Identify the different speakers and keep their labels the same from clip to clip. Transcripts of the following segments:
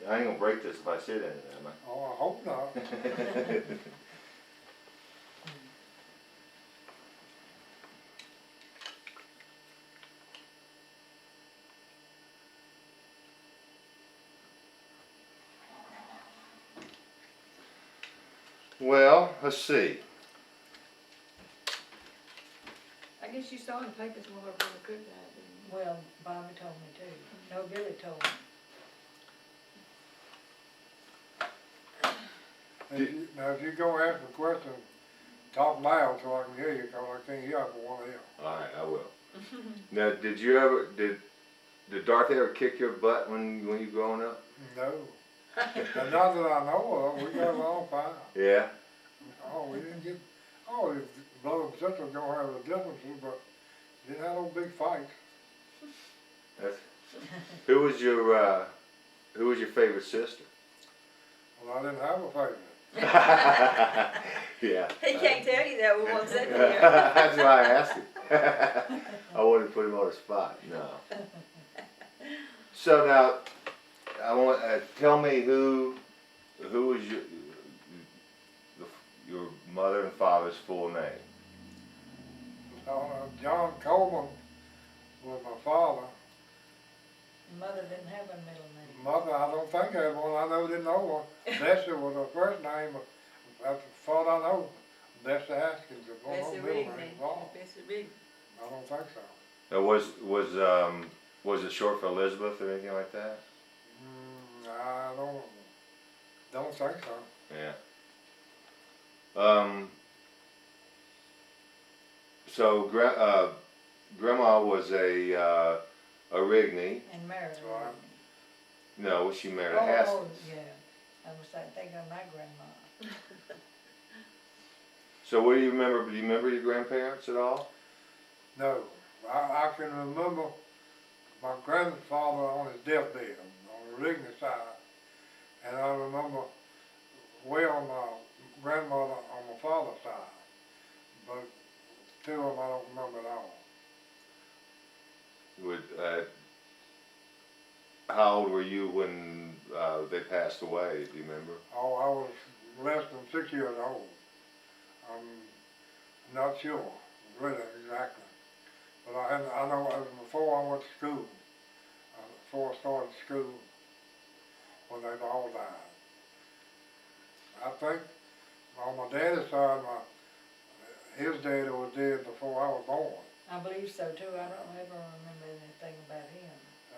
Speaker 1: I ain't gonna break this if I sit in it, am I?
Speaker 2: Oh, I hope not.
Speaker 1: Well, let's see.
Speaker 3: I guess you saw in the papers while our brother Cook died, didn't you?
Speaker 4: Well, Bobby told me too. No, Billy told me.
Speaker 2: Now, if you go ask a question, talk loud so I can hear you, cause I can't hear for one ear.
Speaker 1: Alright, I will. Now, did Dorothy ever kick your butt when you growing up?
Speaker 2: No. And not that I know of, we got along fine.
Speaker 1: Yeah?
Speaker 2: Oh, we didn't get, oh, the brother and sister gonna have the differences, but didn't have no big fights.
Speaker 1: That's, who was your favorite sister?
Speaker 2: Well, I didn't have a favorite.
Speaker 1: Yeah.
Speaker 3: He can't tell you that with one second here.
Speaker 1: That's why I asked him. I wanted to put him on the spot. No. So now, I want tell me who was your mother and father's full name?
Speaker 2: John Coleman was my father.
Speaker 4: Mother didn't have a middle name.
Speaker 2: Mother, I don't think had one. I know didn't know one. Bessie was her first name, but that's as far as I know. Bessie Haskins is one of
Speaker 3: Bessie
Speaker 2: her middle
Speaker 3: Rigg,
Speaker 2: names.
Speaker 3: Bessie Rigg.
Speaker 2: I don't think so.
Speaker 1: Was it short for Elizabeth or anything like that?
Speaker 2: I don't think so.
Speaker 1: Yeah. So Grandma was a Rigney.
Speaker 4: And married.
Speaker 2: Right.
Speaker 1: No, she married a
Speaker 4: Oh,
Speaker 1: Haskins.
Speaker 4: yeah. I was thinking of my grandma.
Speaker 1: So what do you remember? Do you remember your grandparents at all?
Speaker 2: No. I can remember my grandfather on his deathbed on the Rigney side. And I remember well my grandmother on my father's side. But two of them I don't remember at all.
Speaker 1: How old were you when they passed away? Do you remember?
Speaker 2: Oh, I was less than 6 years old. I'm not sure, really, exactly. But I know it was before I went to school, before I started school, when they all died. I think on my daddy's side, his daddy was dead before I was born.
Speaker 4: I believe so too. I don't ever remember anything about him.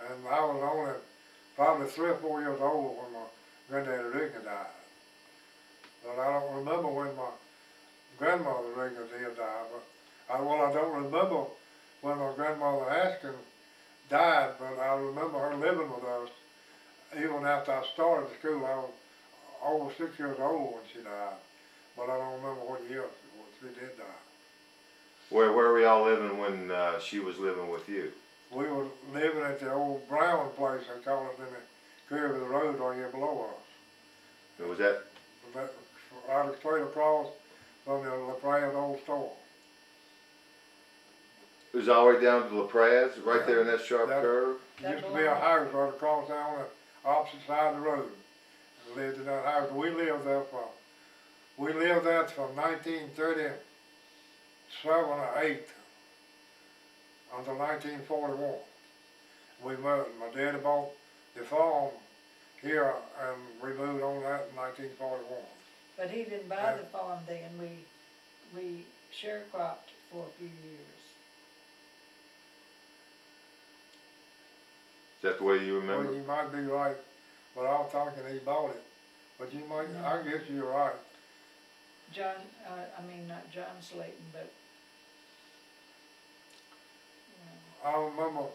Speaker 2: And I was only probably 3 or 4 years old when my granddaddy Rigney died. But I don't remember when my grandmother Rigney did die. But I don't remember when my grandmother Haskins died, but I remember her living with us. Even after I started school, I was over 6 years old when she died. But I don't remember what year she did die.
Speaker 1: Where were we all living when she was living with you?
Speaker 2: We were living at the old Brown place, they call it, in the curve of the road right here below us.
Speaker 1: And was that?
Speaker 2: Right straight across from the La Pra's old store.
Speaker 1: It was all the way down to La Pra's, right there in that sharp curve?
Speaker 2: There used to be a house right across there on the opposite side of the road. We lived in that house. We lived there from 1937 or 8 until 1941. We moved. My daddy bought the farm here, and we moved on that in 1941.
Speaker 4: But he didn't buy the farm then. We sharecropped for a few years.
Speaker 1: Is that the way you remember?
Speaker 2: Well, you might be right, but I was thinking he bought it. But you might, I guess you're right.
Speaker 4: Not John Slayton, but
Speaker 2: I remember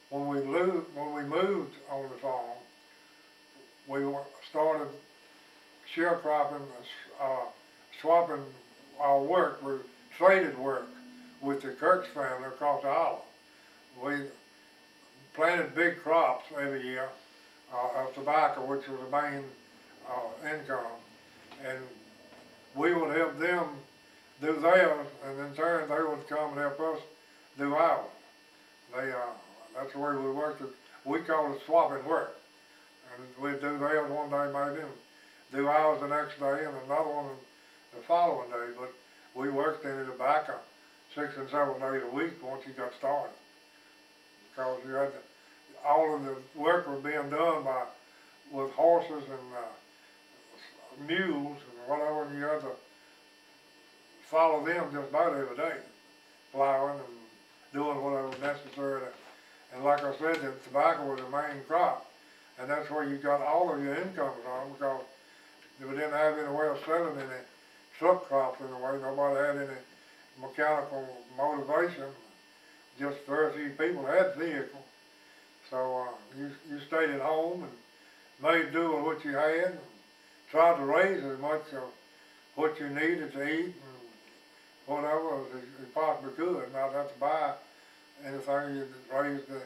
Speaker 2: when we moved on the farm, we started sharecropping, swapping our work. We traded work with the Kirk's family across the island. We planted big crops every year of tobacco, which was the main income, and we would help them do theirs, and in turn they would come and help us do ours. That's the way we worked. We called it swapping work. And we'd do theirs one day, maybe, and do ours the next day, and another one the following day. But we worked in the tobacco 6 and 7 days a week once you got started. Because you had to, all of the work was being done with horses and mules and whatever, and you had to follow them just about every day, plowing and doing whatever was necessary. And like I said, the tobacco was the main crop, and that's where you got all of your income from, because we didn't have any way of selling any subcrops in a way. Nobody had any mechanical motivation. Just very few people had vehicles. So you stayed at home and made do with what you had, and tried to raise as much of what you needed to eat and whatever as you possibly could, not have to buy anything. You raise the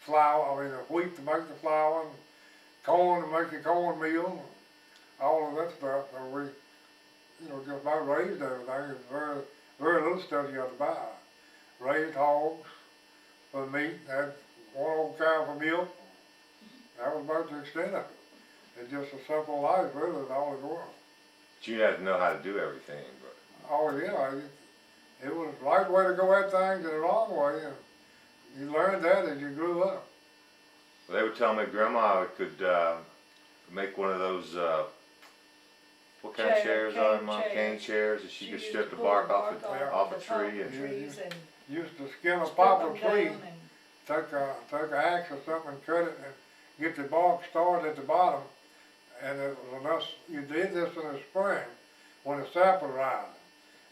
Speaker 2: flour, the wheat to make the flour, and corn to make the cornmeal, and all of that stuff. So we, just about raised everything. It's very, very little stuff you had to buy. Raised hogs for meat, had one old cow for milk. That was about the extent of it. It's just a simple life, really, is all it was.
Speaker 1: But you had to know how to do everything, but.
Speaker 2: Oh yeah, it was the right way to go at things and the wrong way, and you learned that as you grew up.
Speaker 1: Well, they would tell me Grandma could make one of those, what kind of chairs are them, cane chairs, and she could strip the bark off a tree and.
Speaker 4: trees and
Speaker 2: Used to skin a
Speaker 4: strip
Speaker 2: poplar
Speaker 4: them
Speaker 2: tree,
Speaker 4: down and
Speaker 2: take an axe or something and cut it and get the bark started at the bottom, and it was enough. You did this in the spring when the sap was rising,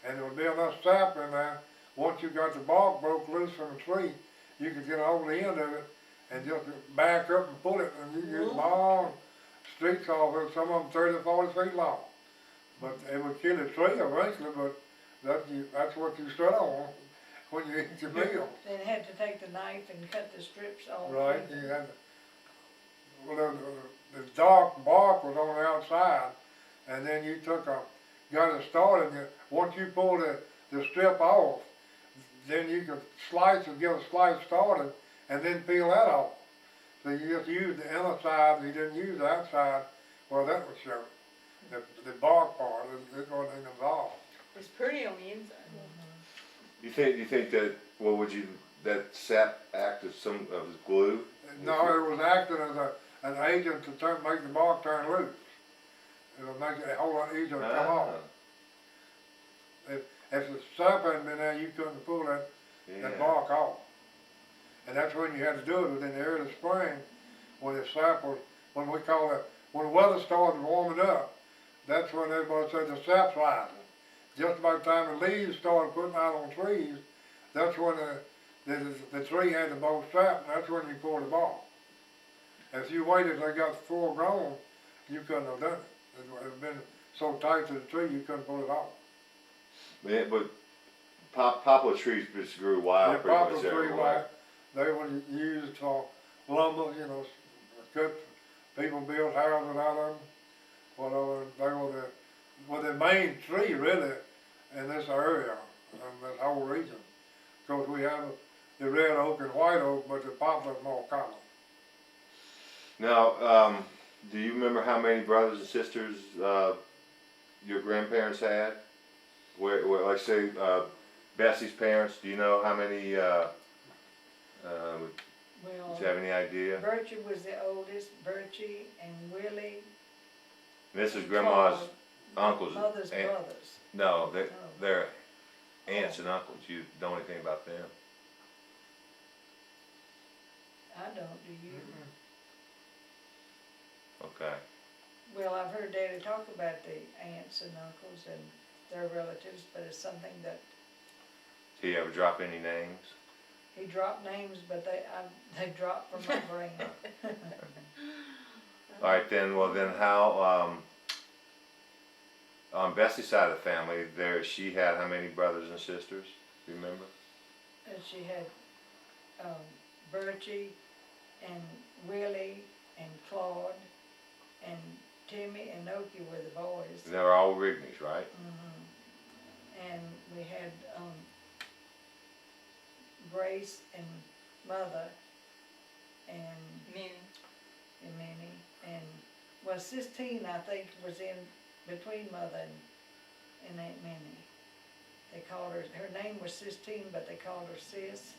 Speaker 2: and there would be enough sap in there. Once you got the bark broke loose from the tree, you could get over the end of it and just back up and pull it, and you get long streaks off it, some of them 30 or 40 feet long. But it would kill the tree eventually, but that's what you stood on when you eat your meal.
Speaker 4: then had to take the knife and cut the strips off.
Speaker 2: Right, you had to, well, the dark bark was on the outside, and then you got it started, and once you pulled the strip off, then you could slice and get a slice started, and then peel that off. So you just used the inner side, you didn't use the outside, well, that was showing. The bark part, it wasn't involved.
Speaker 3: It's pretty on the inside.
Speaker 1: You think that, that sap act as some of as glue?
Speaker 2: No, it was acting as an agent to make the bark turn loose. It would make it a whole lot easier to come off. If the sap hadn't been there, you couldn't pull that bark off. And that's when you had to do it, was in the early spring, when the sap was, when the weather started warming up, that's when everybody said the sap's rising. Just about the time the leaves started putting out on trees, that's when the tree had the most sap, and that's when you pulled the bark. If you waited till they got full grown, you couldn't have done it. It would have been so tight to the tree you couldn't pull it off.
Speaker 1: Yeah, but poplar trees just grew wild pretty much everywhere.
Speaker 2: They were used for lumber, people built houses out of them. Whatever, they were the main tree really in this area, in this whole region. Because we have the red oak and white oak, but the poplar is more common.
Speaker 1: Now, do you remember how many brothers and sisters your grandparents had? Where like say, Bessie's parents, do you know how many, do you have any idea?
Speaker 4: Birchie was the oldest, Birchie and Willie.
Speaker 1: And this is Grandma's uncles.
Speaker 4: Mother's brothers.
Speaker 1: No, they're aunts and uncles. You know anything about them?
Speaker 4: I don't, do you?
Speaker 1: Okay.
Speaker 4: Well, I've heard Daddy talk about the aunts and uncles and their relatives, but it's something that
Speaker 1: Did he ever drop any names?
Speaker 4: he dropped names, but they dropped from my brain.
Speaker 1: All right, then. Well, then how? On Bessie's side of the family, she had how many brothers and sisters? Do you remember?
Speaker 4: And she had Birchie and Willie and Claude and Timmy and Okie were the boys.
Speaker 1: They were all Rigneys, right?
Speaker 4: And we had Grace and Mother and
Speaker 3: Minnie.
Speaker 4: Minnie and Well, Sistine, I think, was in between Mother and Aunt Minnie. They called her name was Sistine, but they called her Sis.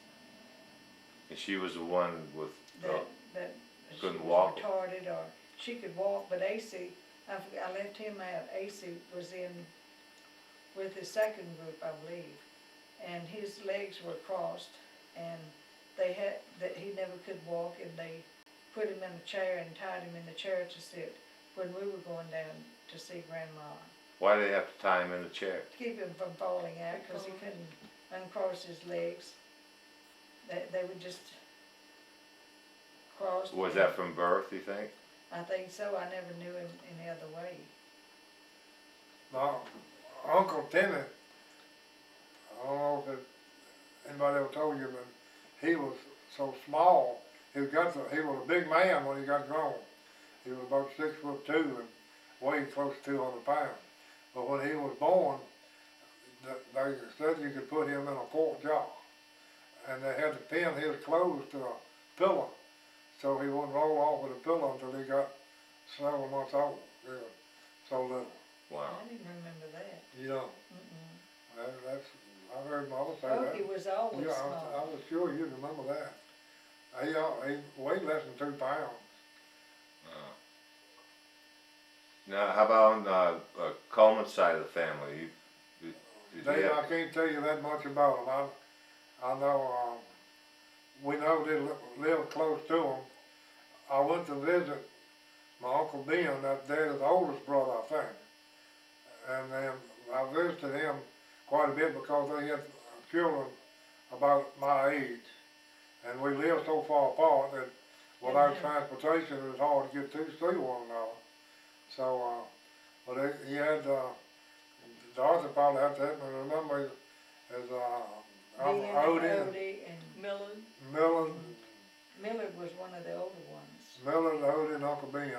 Speaker 1: And she was the one with,
Speaker 4: That she
Speaker 1: couldn't
Speaker 4: was
Speaker 1: walk?
Speaker 4: retarded, or she could walk, but AC, I left him out. AC was in with the second group, I believe, and his legs were crossed, and that he never could walk, and they put him in a chair and tied him in the chair to sit when we were going down to see Grandma.
Speaker 1: why did they have to tie him in the chair?
Speaker 4: To keep him from falling out, because he couldn't uncross his legs. They would just cross.
Speaker 1: Was that from birth, you think?
Speaker 4: I think so. I never knew him any other way.
Speaker 2: Now, Uncle Timmy, I don't know if anybody ever told you, but he was so small. He was a big man when he got grown. He was about 6'2" and weighed close to 200 pounds. But when he was born, they said you could put him in a quart jar, and they had to pin his clothes to a pillow, so he wouldn't roll off with a pillow until he got 7 months old. He was so little.
Speaker 1: Wow.
Speaker 4: I didn't remember that.
Speaker 2: You know, that's I heard Mother say that.
Speaker 4: He was always
Speaker 2: Yeah,
Speaker 4: small.
Speaker 2: I was sure you'd remember that. He weighed less than 2 pounds.
Speaker 1: Now, how about on the Coleman side of the family? Did you
Speaker 2: Dave,
Speaker 1: have-
Speaker 2: I can't tell you that much about them. I know, we know they live close to them. I went to visit my Uncle Ben, that's Dad's oldest brother, I think. And then I visited him quite a bit because they had children about my age. And we lived so far apart that without transportation it was hard to get to see one another. So, but he had, Dorothy probably had to help me remember his,
Speaker 4: Odie and
Speaker 2: Millard,
Speaker 4: Millard was one of the older ones.
Speaker 2: Millard, Odie, and Uncle Ben.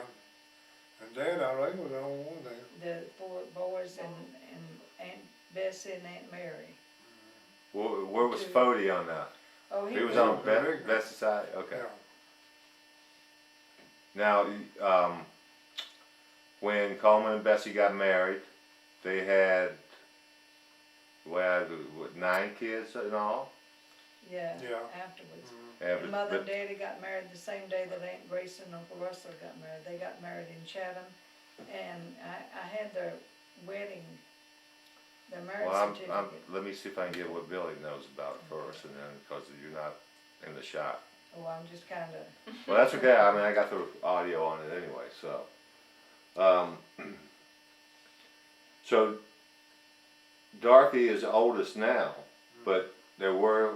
Speaker 2: And Dad, I reckon, was the only one there.
Speaker 4: The 4 boys and Aunt Bessie and Aunt Mary.
Speaker 1: Where was Fody on that?
Speaker 4: Oh,
Speaker 1: He was
Speaker 2: was
Speaker 1: on
Speaker 2: the big-
Speaker 1: Bess's side? Okay.
Speaker 2: Yeah.
Speaker 1: Now, when Coleman and Bessie got married, they had, what, 9 kids in all?
Speaker 4: Yeah,
Speaker 2: Yeah.
Speaker 4: afterwards.
Speaker 1: Yeah,
Speaker 4: And Mother and Daddy got married the same day that Aunt Grace and Uncle Russell got married. They got married in Chatham, and I had their wedding, their marriage certificate.
Speaker 1: let me see if I can get what Billy knows about it first, and then, because you're not in the shot.
Speaker 4: Oh, I'm just kinda,
Speaker 1: Well, that's okay. I mean, I got the audio on it anyway, so. So, Dorothy is oldest now, but there were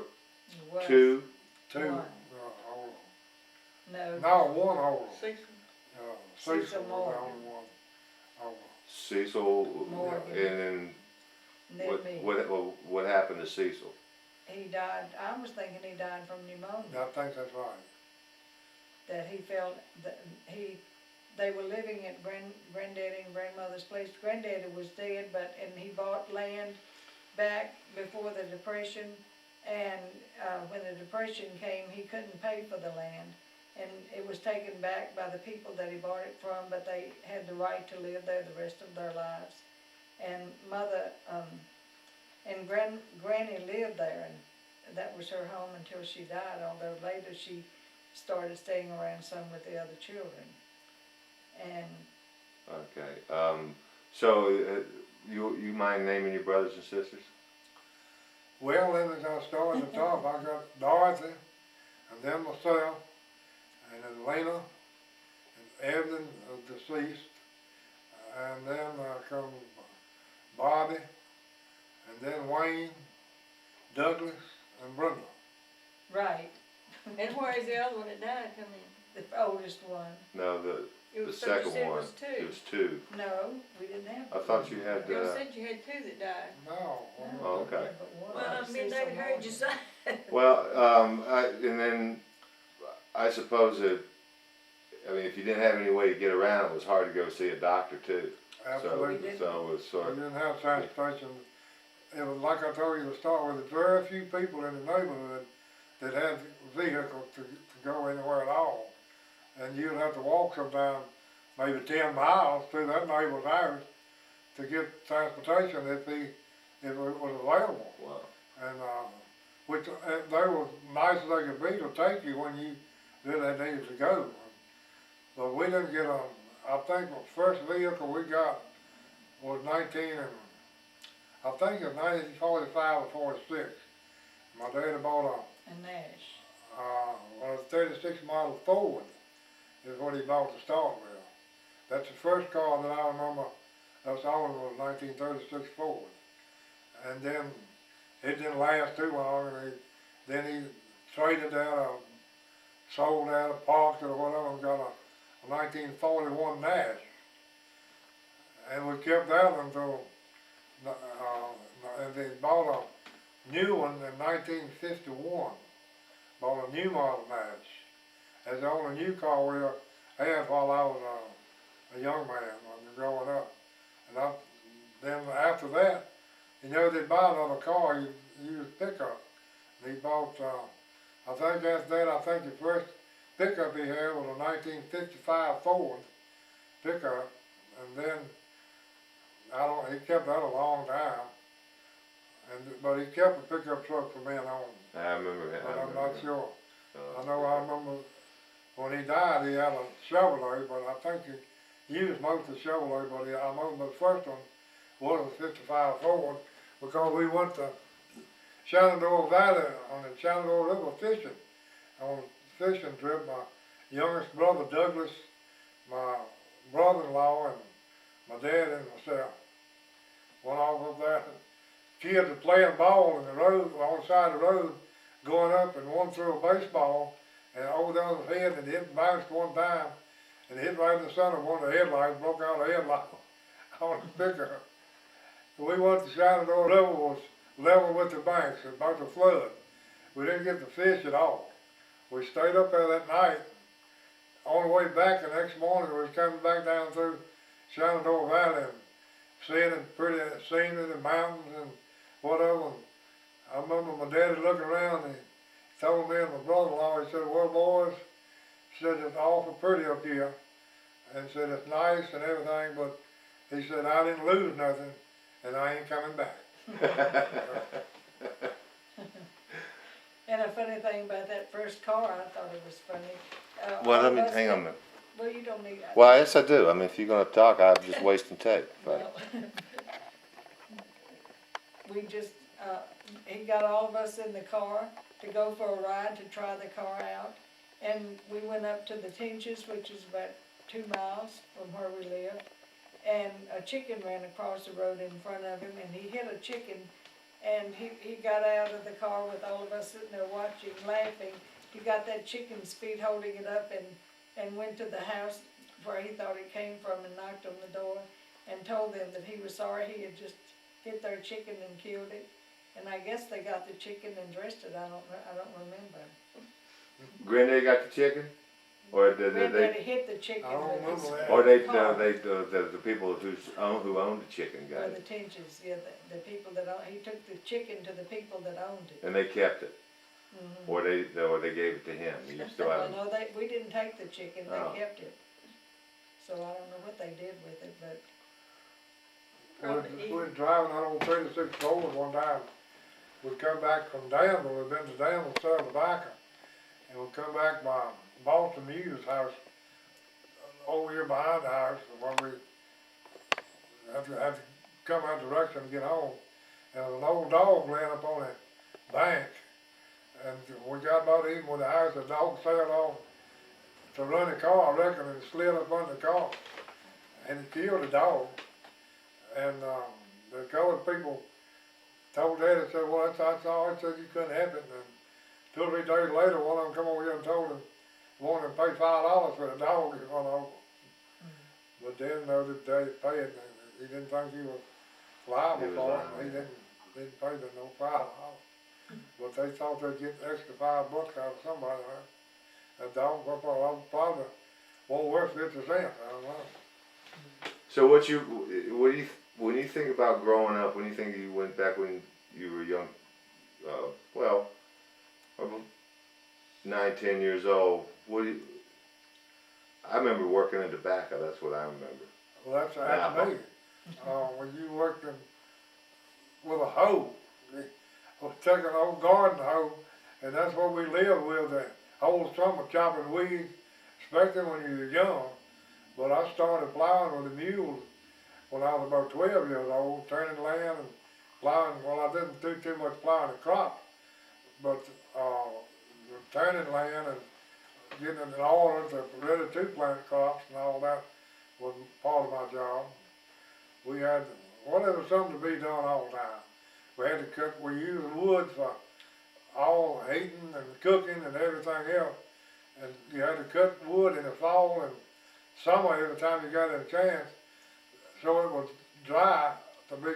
Speaker 4: was.
Speaker 1: 2.
Speaker 2: Two,
Speaker 4: One.
Speaker 2: older.
Speaker 4: No,
Speaker 2: No, one older.
Speaker 3: Six.
Speaker 2: Cecil
Speaker 4: Cecil
Speaker 2: was the
Speaker 4: Morgan.
Speaker 2: only one older.
Speaker 1: Cecil,
Speaker 4: Morgan.
Speaker 1: and then
Speaker 4: and then me.
Speaker 1: what happened to Cecil?
Speaker 4: He died, I was thinking he died from pneumonia.
Speaker 2: I think that's right.
Speaker 4: That he felt, that they were living at Granddaddy and Grandmother's place. Granddaddy was dead, and he bought land back before the Depression, and when the Depression came, he couldn't pay for the land, and it was taken back by the people that he bought it from, but they had the right to live there the rest of their lives. And Mother, and Granny lived there, and that was her home until she died, although later she started staying around some with the other children. And
Speaker 1: Okay. So, you mind naming your brothers and sisters?
Speaker 2: Well, then as I started at the top, I got Dorothy, and then myself, and then Lena, and Evelyn, deceased, and then come Bobby, and then Wayne, Douglas, and Brenda.
Speaker 4: right,
Speaker 3: And where is the other one that died come in?
Speaker 4: the oldest one.
Speaker 1: No,
Speaker 3: It
Speaker 1: the
Speaker 3: was, so you
Speaker 1: second
Speaker 3: said it
Speaker 1: one.
Speaker 3: was 2.
Speaker 1: It was 2.
Speaker 4: No, we didn't have.
Speaker 1: I thought you had.
Speaker 3: You said you had 2 that died.
Speaker 2: No.
Speaker 1: Oh, okay.
Speaker 3: Well, I mean, David heard you say.
Speaker 1: Well, and then I suppose that, I mean, if you didn't have any way to get around, it was hard to go see a doctor too.
Speaker 2: Absolutely.
Speaker 1: So it was
Speaker 2: We
Speaker 1: sort of,
Speaker 2: didn't have transportation. It was like I told you to start with, very few people in the neighborhood that had vehicles to go anywhere at all. And you'd have to walk sometimes maybe 10 miles through that neighbor's house to get transportation if it was available.
Speaker 1: Wow.
Speaker 2: And, which, they were nice as they could be to take you when you really needed to go. But we didn't get I think the first vehicle we got was I think it was 1945 or 46. My dad bought
Speaker 4: And Nash.
Speaker 2: a 36 model Ford is what he bought to start with. That's the first car that I remember us owning was 1936 Ford. And then it didn't last too long, and then he traded that, sold that, parked it or whatever, and got a 1941 Nash. And we kept that until, and they bought a new one in 1951. Bought a new model Nash. As the only new car we had while I was a young man when growing up. And then after that, you know, they'd buy another car, you use pickup. And he bought, I think after that, I think the first pickup he had was a 1955 Ford pickup. And then, he kept that a long time. But he kept the pickup truck from then on.
Speaker 1: I remember him.
Speaker 2: But I'm not sure. I remember when he died, he had a Chevrolet, but I think he used most of the Chevrolet, but I remember the first one was a 55 Ford, because we went to Shenandoah Valley on the Shenandoah River fishing. On a fishing trip, my youngest brother Douglas, my brother-in-law, and my dad and myself went off up there. Kids were playing ball in the road, on the side of the road, going up, and one threw a baseball and over down his head, and it bounced one time and hit right in the center of one of the headlights, broke out a headlight on the pickup. We went to Shenandoah River, was level with the banks, about to flood. We didn't get to fish at all. We stayed up there that night. On the way back the next morning, we was coming back down through Shenandoah Valley and seeing the pretty scenery, the mountains and whatever. And I remember my daddy looking around and he told me and my brother-in-law, he said, well, boys, he said, it's awful pretty up here. And he said, it's nice and everything, but he said, I didn't lose nothing and I ain't coming back.
Speaker 4: And a funny thing about that first car, I thought it was funny.
Speaker 1: Well, let me,
Speaker 4: all of us
Speaker 1: hang on a
Speaker 4: that-
Speaker 1: minute.
Speaker 4: Well, you don't need.
Speaker 1: Well, yes, I do. I mean, if you're gonna talk, I'm just wasting tape.
Speaker 4: Well, we just, he got all of us in the car to go for a ride to try the car out. And we went up to the Tinches, which is about 2 miles from where we live. And a chicken ran across the road in front of him, and he hit a chicken. And he got out of the car with all of us sitting there watching, laughing. He got that chicken's feet holding it up and went to the house where he thought it came from and knocked on the door and told them that he was sorry he had just hit their chicken and killed it. And I guess they got the chicken and dressed it. I don't remember.
Speaker 1: Granddaddy got the chicken, or did
Speaker 4: Granddaddy
Speaker 1: they?
Speaker 4: hit the chicken
Speaker 2: I don't
Speaker 4: with his
Speaker 2: remember that.
Speaker 1: Or they?
Speaker 4: car.
Speaker 1: The people who owned the chicken got
Speaker 4: Or the
Speaker 1: it,
Speaker 4: Tinches, yeah, the people that owned, he took the chicken to the people that owned it.
Speaker 1: and they kept it,
Speaker 4: Mhm.
Speaker 1: or they gave it to him. You still have.
Speaker 4: No, we didn't take the chicken,
Speaker 1: Oh.
Speaker 4: they kept it. So I don't know what they did with it, but.
Speaker 2: We were driving out on 36 Ford one time. We come back from Danville, we'd been to Danville, sell tobacco. And we come back by Boston Mew's house, over here behind the house, where we had to come that direction to get home. And there was an old dog laying up on a bank. And we got about even with the house, the dog sailed off to run the car, I reckon, and slid up under the car. And it killed the dog. And the colored people told Daddy, said, well, that's all right, said you couldn't have it. And 2 or 3 days later, one of them come over here and told him, wanted to pay $5 for the dog he run over. But Daddy know that Daddy paid it, and he didn't think he was liable for it, and he didn't pay them no $5. But they thought they'd get the extra $5 out of somebody, right? That dog probably won't worth 50 cents, I don't know.
Speaker 1: So when you think about growing up, when you think you went back when you were young, well, about 9, 10 years old, I remember working in tobacco, that's what I remember.
Speaker 2: Well, that's me. When you worked with a hoe, I was taking an old garden hoe, and that's what we lived with, the whole summer chopping weeds, especially when you were young. But I started plowing with the mules when I was about 12 years old, turning land and plowing. Well, I didn't do too much plowing the crop, but turning land and getting it in order to ready to plant crops and all that was part of my job. We had, well, there was something to be done all the time. We had to cut, we used wood for all heating and cooking and everything else. And you had to cut wood in the fall and summer every time you got a chance, so it was dry to be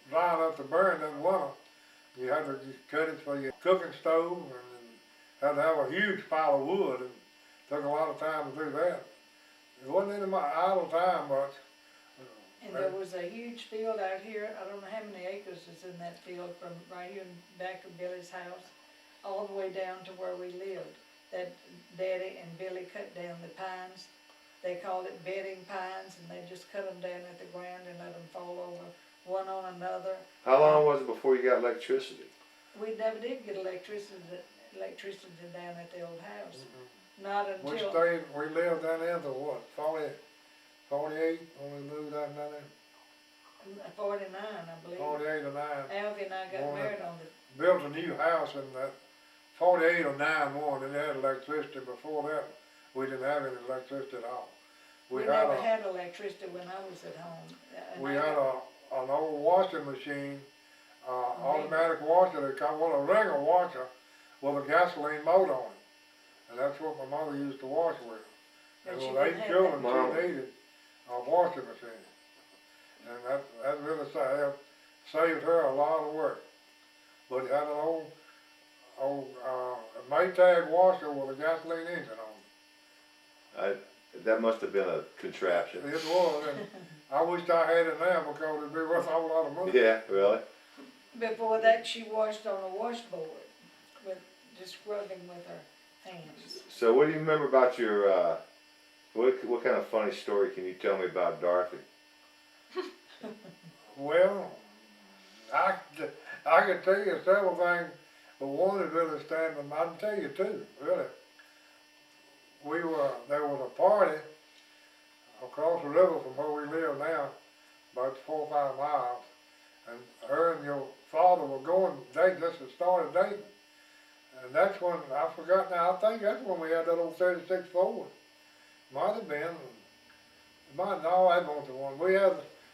Speaker 2: dry enough to burn in winter. You had to cut it for your cooking stove and had to have a huge pile of wood, and took a lot of time to do that. It wasn't any my idle time much.
Speaker 4: And there was a huge field out here, I don't know how many acres is in that field from right here in back of Billy's house, all the way down to where we lived. That Daddy and Billy cut down the pines. They called it bedding pines, and they just cut them down at the ground and let them fall over one on another.
Speaker 1: How long was it before you got electricity?
Speaker 4: We never did get electricity down at the old house. Not
Speaker 2: We
Speaker 4: until,
Speaker 2: stayed, we lived down there until what, 48 when we moved down there?
Speaker 4: 49, I believe.
Speaker 2: 48 or 9.
Speaker 4: Alvy and I got
Speaker 2: Morning.
Speaker 4: married on the,
Speaker 2: Built a new house in that 48 or 9 one, and they had electricity. Before that, we didn't have any electricity at all.
Speaker 4: we never had electricity when I was at home. And
Speaker 2: We
Speaker 4: I
Speaker 2: had
Speaker 4: got-
Speaker 2: an old washing machine, automatic washer, they called, well, a ringer washer with a gasoline motor on it. And that's what my mother used to wash with.
Speaker 4: But
Speaker 2: And
Speaker 4: she
Speaker 2: with
Speaker 4: didn't
Speaker 2: 8
Speaker 4: have
Speaker 2: children,
Speaker 1: that.
Speaker 2: she needed a washing machine. And that really saved her a lot of work. But it had an old Maytag washer with a gasoline engine on
Speaker 1: That must have been a contraption.
Speaker 2: it. It was, and I wished I had it now because it'd be worth a whole lot of money.
Speaker 1: Yeah, really?
Speaker 4: Before that, she washed on a washboard, with just rubbing with her hands.
Speaker 1: So what do you remember about your, what kind of funny story can you tell me about Dorothy?
Speaker 2: Well, I could tell you several things, but one is really standing. I can tell you two, really. There was a party across the river from where we live now, about 4 or 5 miles, and her and your father were going dating, just had started dating. And that's when, I forgot now, I think that's when we had that old 36 Ford. Might have been, no, that wasn't the one. We had,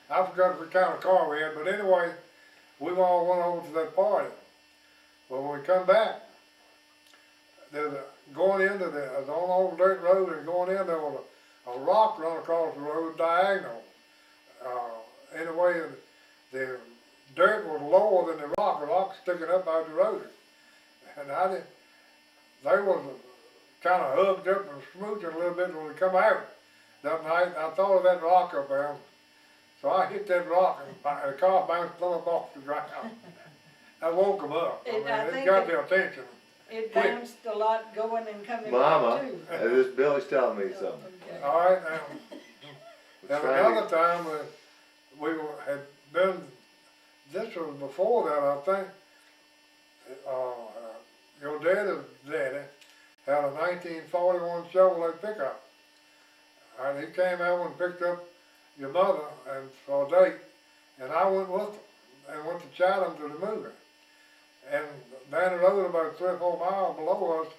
Speaker 2: I forgot what kind of car we had, but anyway, we all went over to that party. Well, when we come back, going into on the old dirt road and going in, there was a rock run across the road diagonal. Anyway, the dirt was lower than the rock sticking up out the road. And they was kind of hugged up and smooching a little bit when we come out that night. I thought of that rock up there. So I hit that rock and the car bounced plumb up off the ground. I woke them up. It got their attention.
Speaker 4: It
Speaker 2: Quick.
Speaker 4: bounced a lot going and coming
Speaker 1: Mama,
Speaker 4: back too.
Speaker 1: this Billy's telling me something.
Speaker 4: Okay.
Speaker 2: All right, now.
Speaker 1: We're
Speaker 2: And
Speaker 1: trying
Speaker 2: another time had been, this was before that, I think, your daddy had a 1941 Chevrolet pickup. And he came out and picked up your mother and for a date, and I went with him and went to Chatham to the movie. And down the road about 3 or 4 miles below us,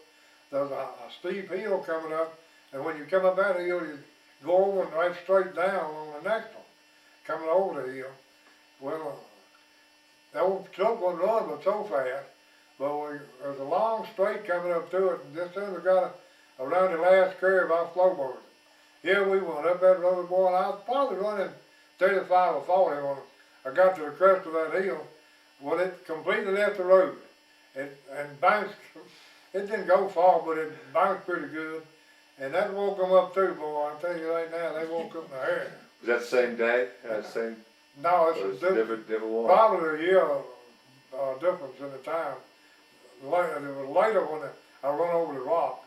Speaker 2: there's a steep hill coming up, and when you come up that hill, you go over and right straight down on the next one, coming over the hill. Well, that old truck wouldn't run but so fast, but there's a long straight coming up to it, and just soon we got around the last curve, I flowboarded. Here we went up that road, boy, and I was probably running 35 or 40 when I got to the crest of that hill. Well, it completely left the road. And bounced, it didn't go far, but it bounced pretty good. And that woke them up too, boy. I tell you right now, they woke up in the hair.
Speaker 1: Was that the same day? Same,
Speaker 2: No,
Speaker 1: or
Speaker 2: it's
Speaker 1: was
Speaker 2: a
Speaker 1: it different one?
Speaker 2: probably a year difference in the time. It was later when I run over the rock.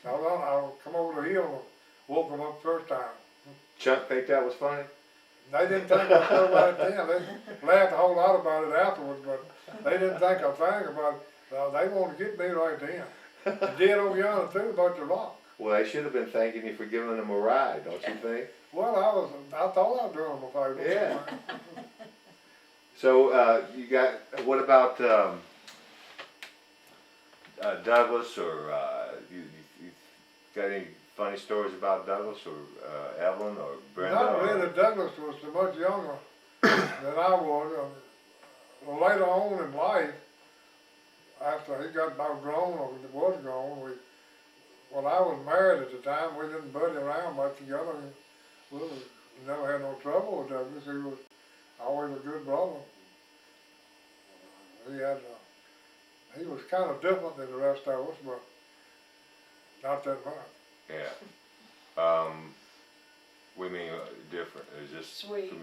Speaker 2: I come over the hill woke them up first time.
Speaker 1: Chuck think that was funny?
Speaker 2: They didn't think much about it then. They laughed a whole lot about it afterwards, but they didn't think a thing about it. They wanted to get me right then. They did over yonder too about the rock.
Speaker 1: Well, they should have been thanking you for giving them a ride, don't you think?
Speaker 2: Well, I thought I was doing them a favor.
Speaker 1: Yeah. So, you got, what about, Douglas, or, you got any funny stories about Douglas, or, Evelyn, or Brenda?
Speaker 2: Not
Speaker 1: or-
Speaker 2: really. Douglas was so much younger than I was. Later on in life, after he got about grown, or was grown, when I was married at the time, we didn't buddy around much together. We never had no trouble with Douglas. He was always a good brother. He was kind of different than the rest of us, but not that much.
Speaker 1: Yeah. We mean different, it's just.
Speaker 4: Sweet.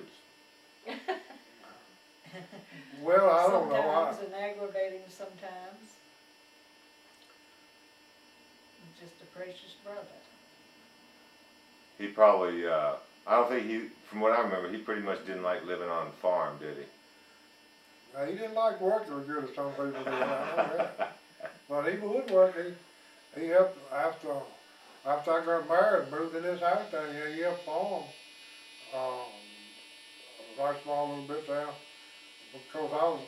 Speaker 2: Well, I don't know.
Speaker 4: Sometimes and aggravating sometimes. Just a precious brother.
Speaker 1: He probably, I don't think from what I remember, he pretty much didn't like living on the farm, did he?
Speaker 2: He didn't like working as good as some people did. I know that. But he would work. He helped after I got married and moved in this house down here. He helped farm. A right small little bit there. Because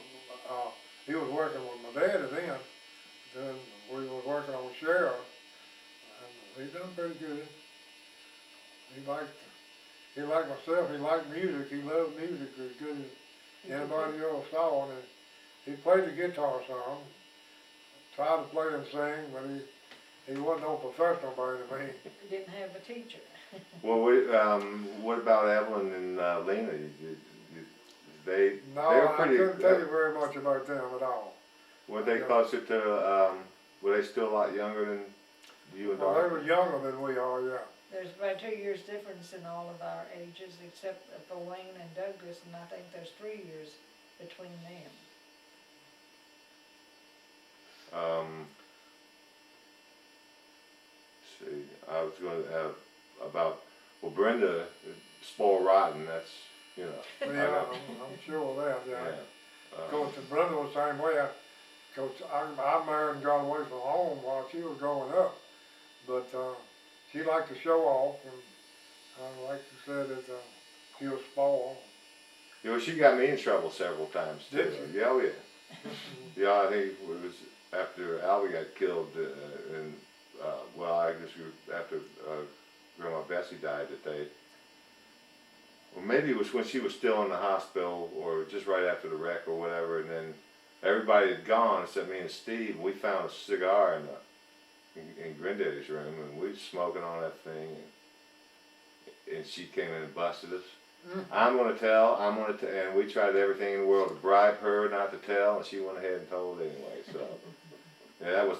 Speaker 2: he was working with my daddy then. Then we was working on sheriff. And he done pretty good. He liked myself. He liked music. He loved music as good as anybody you ever saw. And he played the guitar some. Tried to play and sing, but he wasn't no professional by any means.
Speaker 4: Didn't have a teacher.
Speaker 1: Well, what about Evelyn and Lena? They were
Speaker 2: I
Speaker 1: pretty.
Speaker 2: couldn't tell you very much about them at all.
Speaker 1: Were they closer to? Were they still a lot younger than you and
Speaker 2: Well, they
Speaker 1: Dorothy?
Speaker 2: were younger than we are, yeah.
Speaker 4: There's about 2 years difference in all of our ages, except for Wayne and Douglas, and I think there's 3 years between them.
Speaker 1: See, I was going to have about, well, Brenda, spoiled rotten, that's, you know.
Speaker 2: Yeah, I'm sure of that, yeah.
Speaker 1: Yeah.
Speaker 2: Of course, Brenda was the same way. I married and got away from home while she was growing up. But she liked to show off, and like you said, she was spoiled.
Speaker 1: Yeah, well, she got me in trouble several times too.
Speaker 2: Did she?
Speaker 1: Yeah, oh yeah. Yeah, I think it was after Albie got killed, and well, I guess after Grandma Bessie died that they, well, maybe it was when she was still in the hospital, or just right after the wreck or whatever, and then everybody had gone except me and Steve, and we found a cigar in Granddaddy's room, and we was smoking on that thing, and she came in and busted us. I'm gonna tell, and we tried everything in the world to bribe her not to tell, and she went ahead and told anyway, so. Yeah, that was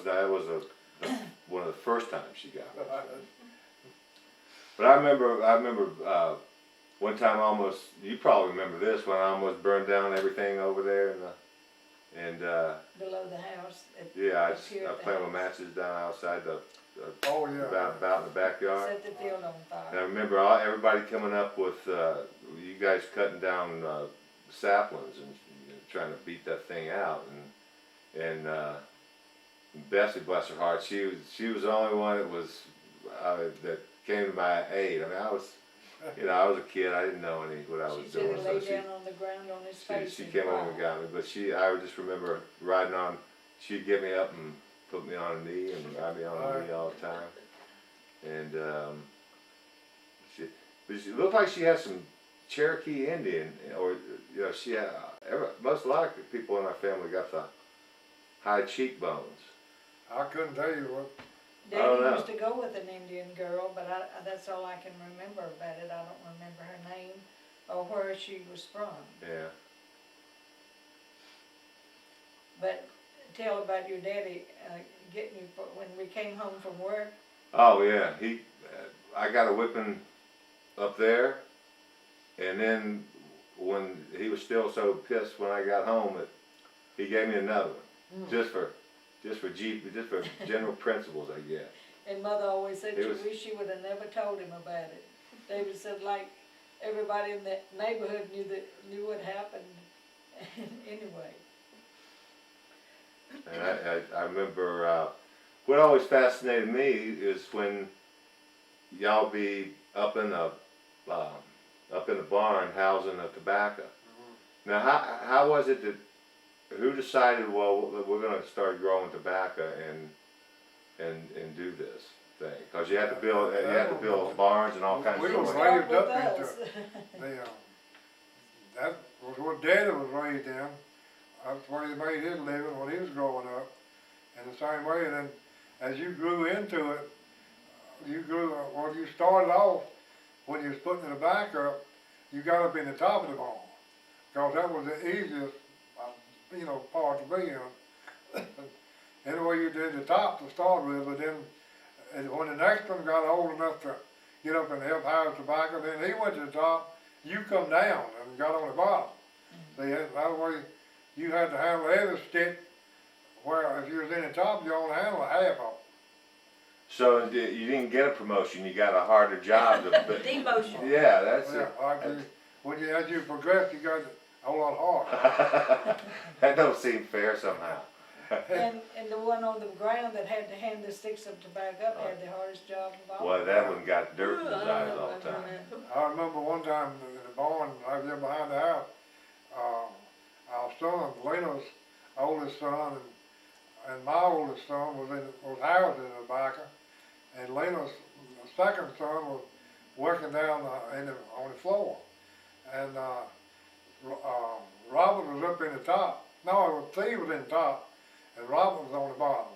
Speaker 1: one of the first times she got me. But I remember one time almost, you probably remember this, when I almost burned down everything over there
Speaker 4: Below the house.
Speaker 1: yeah,
Speaker 4: up here
Speaker 1: I
Speaker 4: at the
Speaker 1: planted my
Speaker 4: house.
Speaker 1: matches down outside
Speaker 2: Oh, yeah.
Speaker 1: about in the backyard.
Speaker 4: Set the field on
Speaker 1: And I
Speaker 4: fire.
Speaker 1: remember everybody coming up with, you guys cutting down saplings and trying to beat that thing out. And Bessie, bless her heart, she was the only one that came to my aid. I mean, I was a kid. I didn't know what I was
Speaker 4: She said
Speaker 1: doing.
Speaker 4: he lay down on the ground on his face.
Speaker 1: She
Speaker 4: and
Speaker 1: came over and
Speaker 4: cried.
Speaker 1: got me. But I would just remember riding on. She'd get me up and put me on a knee and ride me on a knee all the time. And she looked like she had some Cherokee Indian, or she had a lot of people in our family got the high cheekbones.
Speaker 2: I couldn't tell you what.
Speaker 1: I don't
Speaker 4: Daddy
Speaker 1: know.
Speaker 4: used to go with an Indian girl, but that's all I can remember about it. I don't remember her name or where she was from.
Speaker 1: Yeah.
Speaker 4: But tell about your daddy getting you when we came home from work.
Speaker 1: Oh yeah, I got a whipping up there, and then when he was still so pissed when I got home, he gave me another one, just for general principles, I guess.
Speaker 4: And Mother always said
Speaker 1: It
Speaker 4: she
Speaker 1: was-
Speaker 4: wished she would have never told him about it. David said like everybody in the neighborhood knew what happened anyway.
Speaker 1: And I remember, what always fascinated me is when y'all be up in the barn housing the tobacco. Now, how was it that, who decided, well, we're gonna start growing tobacco and do this thing? Cause you had to build barns and all kinds
Speaker 2: We
Speaker 1: of
Speaker 2: was
Speaker 1: stuff.
Speaker 2: raised
Speaker 4: Start with
Speaker 2: up into
Speaker 4: us.
Speaker 2: that was what Daddy was raised in. That's where he made his living when he was growing up. And the same way, then, as you grew into it, well, you started off, when you was putting the tobacco up, you got up in the top of the barn. Cause that was the easiest, part to be in. Anyway, you did the top to start with, but then, and when the next one got old enough to get up and help house tobacco, then he went to the top, you come down and got on the bottom. See, that way, you had to handle every stick, where if you was in the top, you only handle half of it.
Speaker 1: So you didn't get a promotion, you got a harder job.
Speaker 3: Demotion.
Speaker 1: Yeah, that's
Speaker 2: Yeah,
Speaker 1: it.
Speaker 2: like as you progress, you got a whole lot harder.
Speaker 1: That don't seem fair somehow.
Speaker 4: And the one on the ground that had to hand the sticks of tobacco up had the hardest job of all.
Speaker 1: Boy, that one got dirt in his eyes all the time.
Speaker 2: I remember one time in the barn, I was there behind the house, our son, Lena's oldest son, and my oldest son was housed in the tobacco, and Lena's second son was working down on the floor, and Robert was up in the top. No, Steve was in the top, and Robert was on the bottom.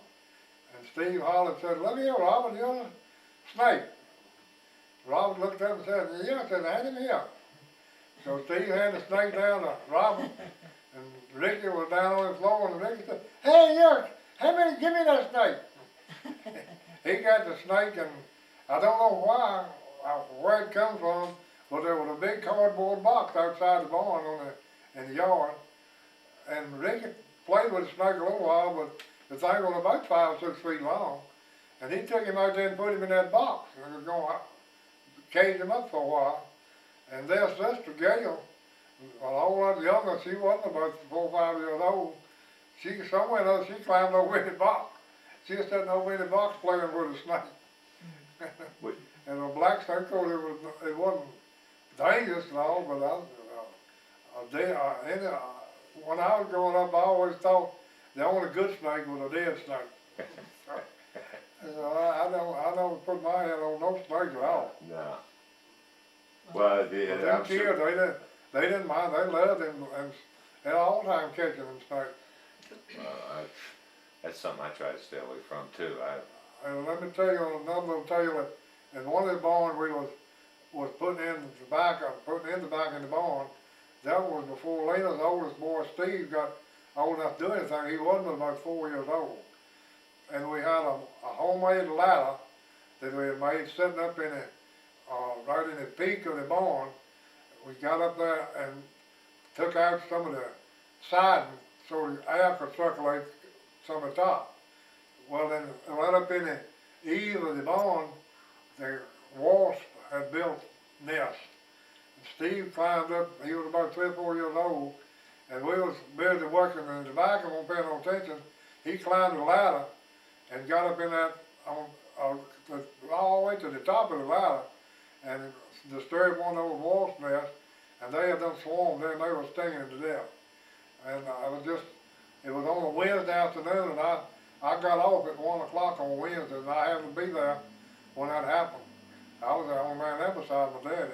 Speaker 2: And Steve hollered and said, "Look here, Robert, you're a snake." Robert looked up and said, "Yeah," I said, "Hand him here." So Steve handed the snake down to Robert, and Ricky was down on the floor, and Ricky said, "Hey, give me that snake." He got the snake, and I don't know where it comes from, but there was a big cardboard box outside the barn in the yard, and Ricky played with the snake a little while, but the thing was about 5 or 6 feet long, and he took him out there and put him in that box, and was going to cage him up for a while. And their sister Gail, a whole lot younger, she wasn't about 4 or 5 years old. She climbed over in the box. She was sitting over in the box playing with a snake. And a black snake, of course, it wasn't dangerous and all, but when I was growing up, I always thought the only good snake was a dead snake. I don't put my hand on no snake at all.
Speaker 1: No. Well,
Speaker 2: But them kids, they didn't mind. They loved them, and they all the time catching them snakes.
Speaker 1: That's something I try to stay away from too.
Speaker 2: And let me tell you another little tale that in one of the barns we was putting in tobacco in the barn. That was before Lena's oldest boy Steve got old enough to do anything. He wasn't about 4 years old. And we had a homemade ladder that we had made sitting up in it, right in the peak of the barn. We got up there and took out some of the siding so the air could circulate some of the top. Well, then right up in the eave of the barn, the wasp had built nests. Steve climbed up, he was about 3 or 4 years old, and we was busy working in the tobacco, won't pay no attention. He climbed the ladder and got up in that, all the way to the top of the ladder, and disturbed one of those wasp nests, and they had done swarmed there, and they were stinging him to death. And it was on a Wednesday afternoon, and I got off at 1 o'clock on Wednesday, and I happened to be there when that happened. I was the only man there beside my daddy.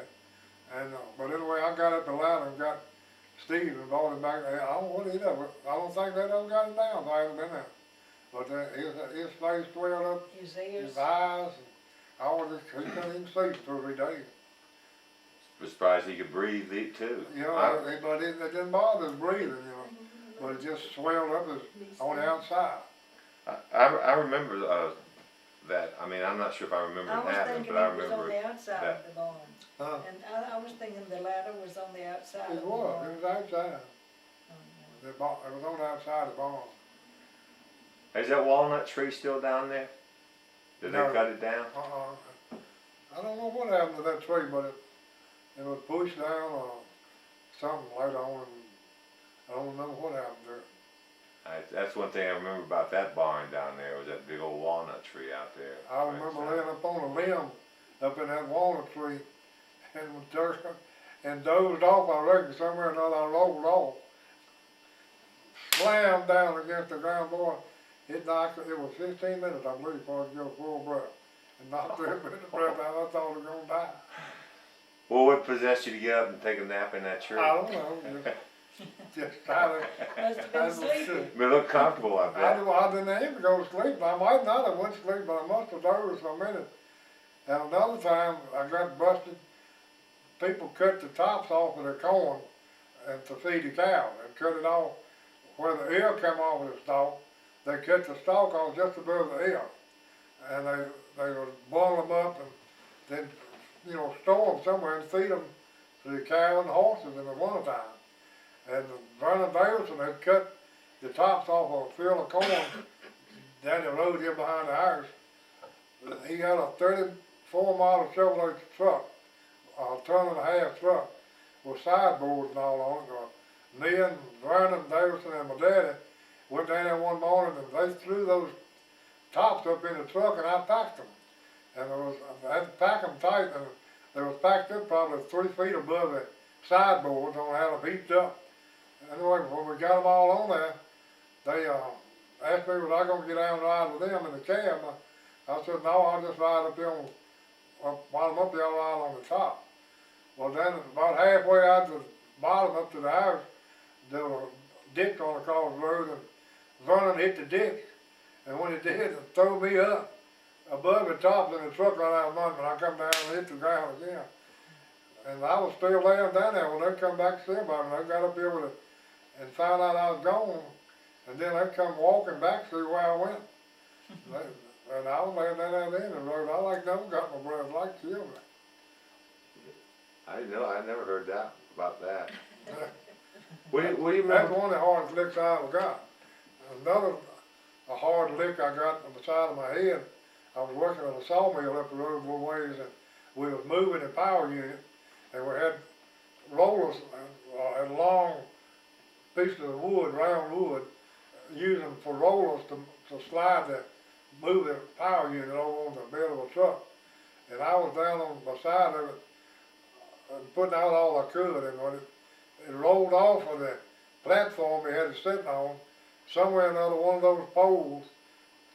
Speaker 2: And, but anyway, I got up the ladder and got Steve and brought him back. I don't know what he did. I don't think they ever got him down. I haven't been there. But his face swelled up,
Speaker 4: His ears.
Speaker 2: his eyes, and he couldn't even see for 3 days.
Speaker 1: Was surprised he could breathe too.
Speaker 2: You know, but it didn't bother his breathing, you know. But it just swelled up on the outside.
Speaker 1: I remember that. I mean, I'm not sure if I remember
Speaker 4: I
Speaker 1: it
Speaker 4: was
Speaker 1: happening,
Speaker 4: thinking
Speaker 1: but I
Speaker 4: it was
Speaker 1: remember
Speaker 4: on the outside
Speaker 1: that.
Speaker 4: of the barn. And I was thinking the ladder was on the outside of
Speaker 2: It
Speaker 4: the
Speaker 2: was.
Speaker 4: barn.
Speaker 2: It was outside.
Speaker 4: Oh,
Speaker 2: It was on the outside of the barn.
Speaker 1: Is that walnut tree still down there? Did
Speaker 2: No.
Speaker 1: they cut it down?
Speaker 2: I don't know what happened to that tree, but it was pushed down or something later on, and I don't remember what happened to it.
Speaker 1: That's one thing I remember about that barn down there, was that big old walnut tree out there.
Speaker 2: I remember laying up on a limb up in that walnut tree and was dirt and dozed off, I reckon, somewhere or another. I rolled off, slammed down against the ground, boy. It knocked, it was 15 minutes, I believe, before I could get a full breath. And knocked every minute breath out. I thought I was going to die.
Speaker 1: Well, what possessed you to get up and take a nap in that tree?
Speaker 2: I don't know, just kind of.
Speaker 4: Must have been sleepy.
Speaker 1: It looked comfortable, I bet.
Speaker 2: I didn't even go to sleep. I might not have went to sleep, but I must have dozed for a minute. And another time, I got busted. People cut the tops off of the corn and to feed the cow, and cut it off where the ear come off of the stalk. They cut the stalk off just above the ear, and they would boil them up and then, you know, store them somewhere and feed them to the cow and the horses in the wintertime. And Vernon Davidson had cut the tops off a field of corn down the road here behind the house. He had a 34 model Chevrolet truck, a ton and a half truck with sideboards and all on it. Me and Vernon Davidson and my daddy went down there one morning and they threw those tops up in the truck and I packed them. And I had to pack them tight, and they was packed up probably 3 feet above the sideboards on how them heaped up. Anyway, when we got them all on there, they asked me was I going to get down and ride with them in the cab. I said, no, I'll just ride up here while I'm up there, I'll ride on the top. Well, then about halfway out the bottom up to the house, there was a ditch on across the road, and Vernon hit the ditch. And when it did, it threw me up above the top, and the truck ran out of money, and I come down and hit the ground again. And I was still laying down there when they come back to see about me. They got up here with it and found out I was gone, and then they come walking back to see where I went. And I was laying down there in the road. I like never got my breath, like killed me.
Speaker 1: I know, I never heard that about that. What do you
Speaker 2: That's
Speaker 1: remember?
Speaker 2: one of the hardest licks I ever got. Another a hard lick I got on the side of my head. I was working at a sawmill up the road a little ways, and we was moving the power unit, and we had rollers and long pieces of wood, round wood, using for rollers to slide move the power unit over on the bed of a truck. And I was down on the side of it, putting out all I could, and when it rolled off of the platform we had it sitting on, somewhere or another one of those poles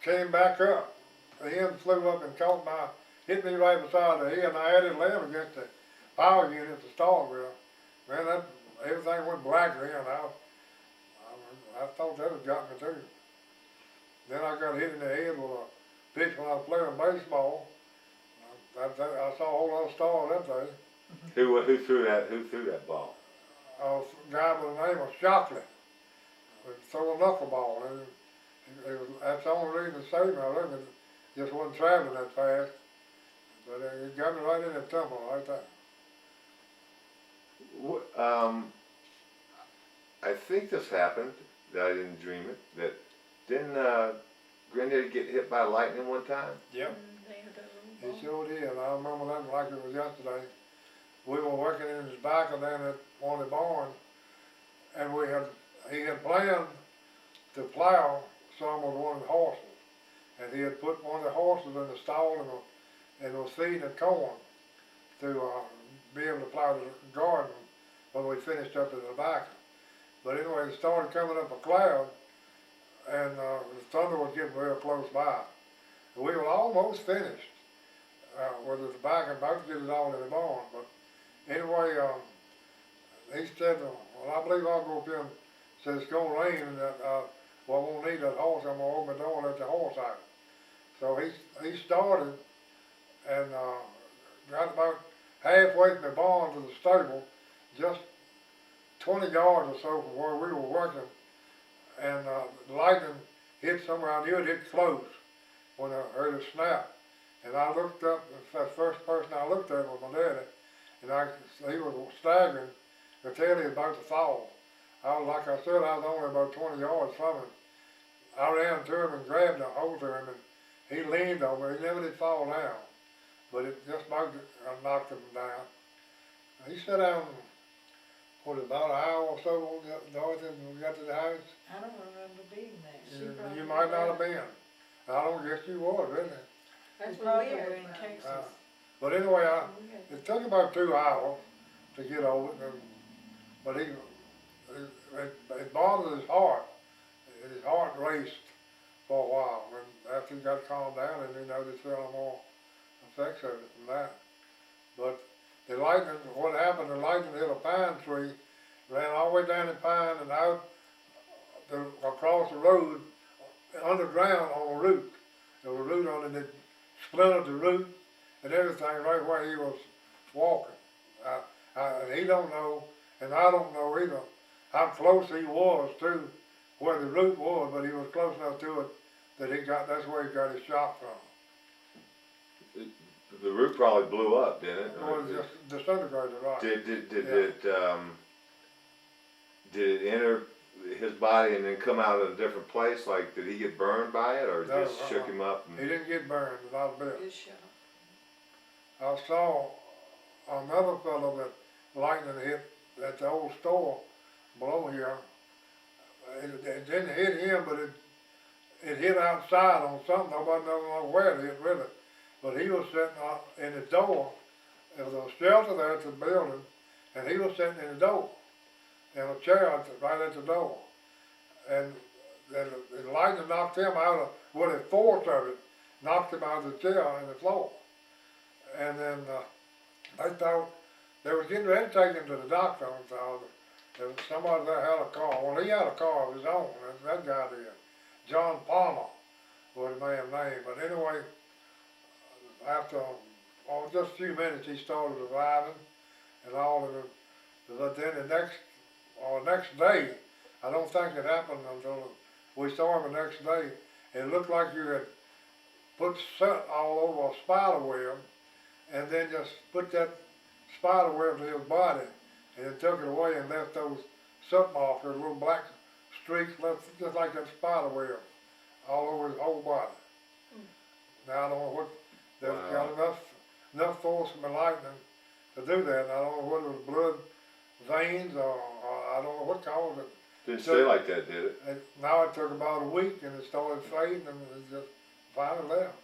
Speaker 2: came back up. The end flew up and hit me right beside the head, and I had it laying against the power unit to start with. Man, everything went black then. I thought that had got me too. Then I got hit in the head with a pitch when I was playing baseball. I saw a whole lot of stars that day.
Speaker 1: Who threw that ball?
Speaker 2: A guy by the name of Shockley. Throw a knuckleball. That's the only reason it saved me. I reckon it just wasn't traveling that fast. But it got me right in the temple right there.
Speaker 1: I think this happened, that I didn't dream it, that didn't Granddaddy get hit by lightning one time?
Speaker 2: Yep. He sure did. I remember that like it was yesterday. We were working in his back and down at one of the barns, and he had planned to plow some with one of the horses. And he had put one of the horses in the stall and was feeding it corn to be able to plow the garden when we finished up in the back. But anyway, it started coming up a cloud, and the thunder was getting real close by. And we were almost finished with the tobacco, about to get it all in the barn. But anyway, he said, well, I believe I'll go up here and said it's going to rain, and well, I won't need that horse. I'm going to open the door and let the horse out. So he started and got about halfway from the barn to the stable, just 20 yards or so from where we were working, and the lightning hit somewhere. I knew it hit close when I heard it snap. And I looked up, the first person I looked at was my daddy, and he was staggering. I could tell he was about to fall. Like I said, I was only about 20 yards from him. I ran to him and grabbed a hold of him, and he leaned over, he never did fall down, but it just about knocked him down. He sat down, what, about an hour or so, Dorothy, when we got to the house.
Speaker 4: I don't remember being there.
Speaker 3: She probably
Speaker 2: You might not have
Speaker 3: was.
Speaker 2: been. I don't guess you was, really.
Speaker 3: That's
Speaker 4: We
Speaker 3: when
Speaker 4: probably
Speaker 3: we
Speaker 4: were
Speaker 3: had
Speaker 4: in
Speaker 3: problems.
Speaker 4: Texas.
Speaker 2: But anyway,
Speaker 3: We had-
Speaker 2: it took about 2 hours to get over it, but it bothered his heart. His heart raced for a while, and after he got calmed down, and he noticed there were more effects of it than that. But the lightning, what happened, the lightning hit a pine tree, ran all the way down the pine and out across the road, underground on a root. There was a root on it that splintered the root and everything right where he was walking. And he don't know, and I don't know either, how close he was to where the root was, but he was close enough to it that that's where he got his shot from.
Speaker 1: The root probably blew up, didn't it?
Speaker 2: It was just disintegrated, right?
Speaker 1: Did it enter his body and then come out in a different place? Like, did he get burned by it, or
Speaker 2: No,
Speaker 1: just shook him up?
Speaker 2: He didn't get burned, not a bit.
Speaker 3: Good shot.
Speaker 2: I saw another fellow that lightning hit at the old store below here. It didn't hit him, but it hit outside on something. Nobody knows where it hit really. But he was sitting in the door. There was a shelter there at the building, and he was sitting in the door, in a chair right at the door. And the lightning knocked him out of, with the force of it, knocked him out of the chair on the floor. And then they thought they were getting ready to take him to the doctor. There was somebody there had a car. Well, he had a car of his own. That guy did. John Palmer was the man's name. But anyway, after just a few minutes, he started reviving and all of it. But then the next day, I don't think it happened until we saw him the next day. It looked like you had put soot all over a spider web, and then just put that spider web to his body, and then took it away and left those soot markers, little black streaks left just like that spider web, all over his whole body. Now I don't know what, they've got enough force from the lightning to do that. And I don't know whether it was blood veins or I don't know what caused it.
Speaker 1: Didn't stay like that, did it?
Speaker 2: And now it took about a week and it started fading and it just finally left.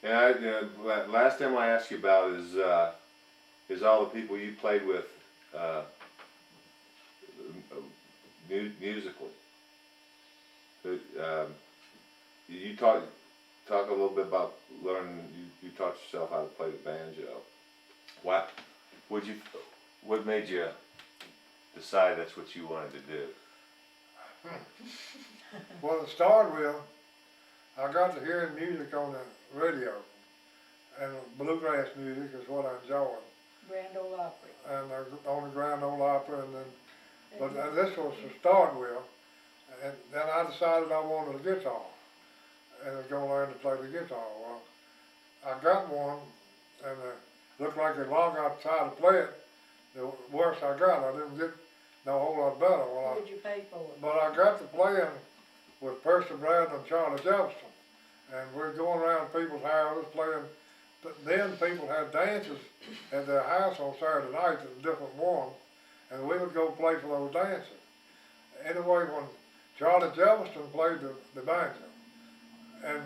Speaker 1: Yeah, last time I asked you about is all the people you played with musically. You talk a little bit about learning. You taught yourself how to play the banjo. What made you decide that's what you wanted to do?
Speaker 2: Well, to start with, I got to hearing music on the radio, and bluegrass music is what I enjoyed.
Speaker 4: Grand Ole Opry.
Speaker 2: And on the Grand Ole Opry, and then, but this was to start with, and then I decided I wanted a guitar, and I was going to learn to play the guitar. Well, I got one, and it looked like the longer I tried to play it, the worse I got. I didn't get no whole lot better. Well,
Speaker 4: What did you pay for it?
Speaker 2: but I got to playing with Percy Brad and Charlie Jefferson, and we're going around people's houses playing. But then people had dances at their house on Saturday nights at different ones, and we would go play for those dances. Anyway, when Charlie Jefferson played the banjo, and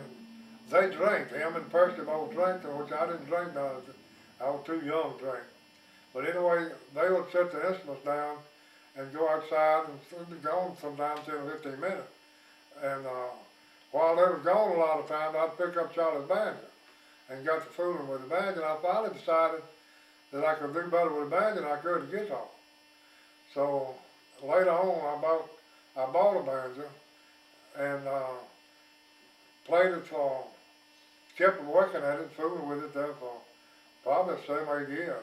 Speaker 2: they drank, him and Percy both drank, which I didn't drink none of it. I was too young to drink. But anyway, they would set the instruments down and go outside and be gone sometimes 10 or 15 minutes. And while they were gone a lot of times, I'd pick up Charlie's banjo and got to fooling with the banjo. And I finally decided that I could do better with the banjo than I could the guitar. So later on, I bought a banjo and played it kept working at it, fooling with it there for probably 7 or 8 years.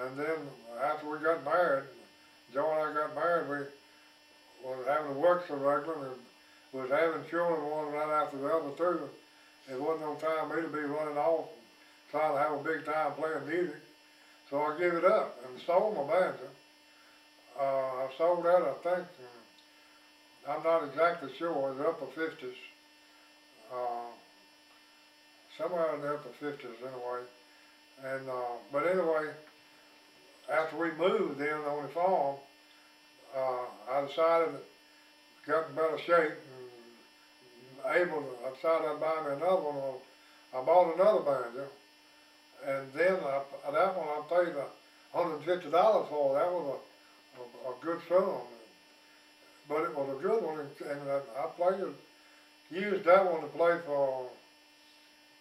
Speaker 2: And then after we got married, Joe and I got married, we was having to work so regular and was having children one right after the other too. It wasn't no time for me to be running off and trying to have a big time playing music. So I gave it up and sold my banjo. I sold that, I think, I'm not exactly sure, it was upper 50s. somewhere in the upper fifties anyway. And, but anyway, after we moved in on the farm, I decided to get in better shape and able to, I decided I'd buy me another one. Well, I bought another banjo, and then that one I paid $150 for. That was a good sum, but it was a good one, and I played it, used that one to play for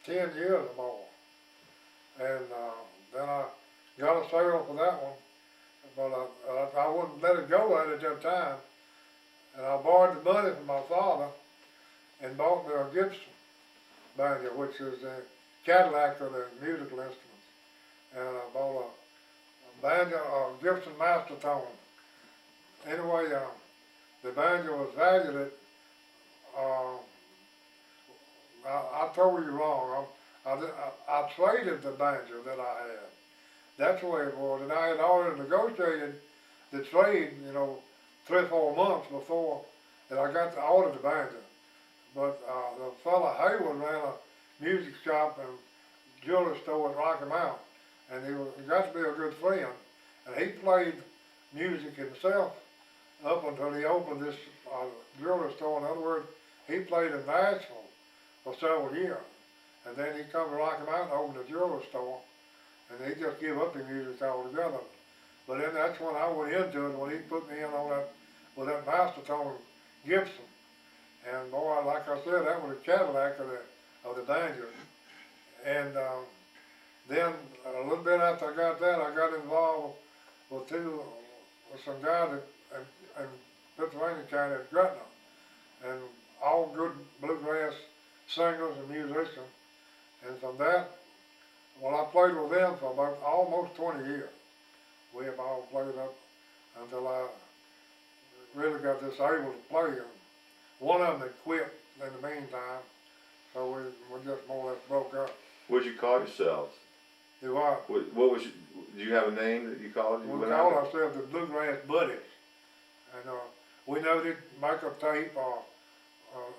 Speaker 2: 10 years or more. And then I got a sale for that one, but I wouldn't let it go at that time. And I borrowed the money from my father and bought me a Gibson banjo, which is the Cadillac of the musical instruments. And I bought a banjo, a Gibson Master Tone. Anyway, the banjo was valued at, I told you wrong. I traded the banjo that I had. That's the way it was. And I had already negotiated the trade, 3 or 4 months before that I got to order the banjo. But the fella Hayward ran a music shop and jewelry store in Rocky Mount, and he got to be a good friend. And he played music himself up until he opened this jewelry store. In other words, he played in Nashville for several years. And then he come to Rocky Mount and opened a jewelry store, and he just gave up the music altogether. But then that's when I went into it, when he put me in on that, with that Master Tone Gibson. And boy, like I said, that was a Cadillac of the banjo. And then a little bit after I got that, I got involved with some guys in Pennsylvania County at Gretna, and all good bluegrass singers and musicians. And from that, well, I played with them for about almost 20 years. We have all played up until I really got disabled to play. And one of them had quit in the meantime, so we just more or less broke up.
Speaker 1: What'd you call yourselves?
Speaker 2: Do what?
Speaker 1: What was do you have a name that you called?
Speaker 2: We called ourselves the Bluegrass Buddies. And we never did make a tape or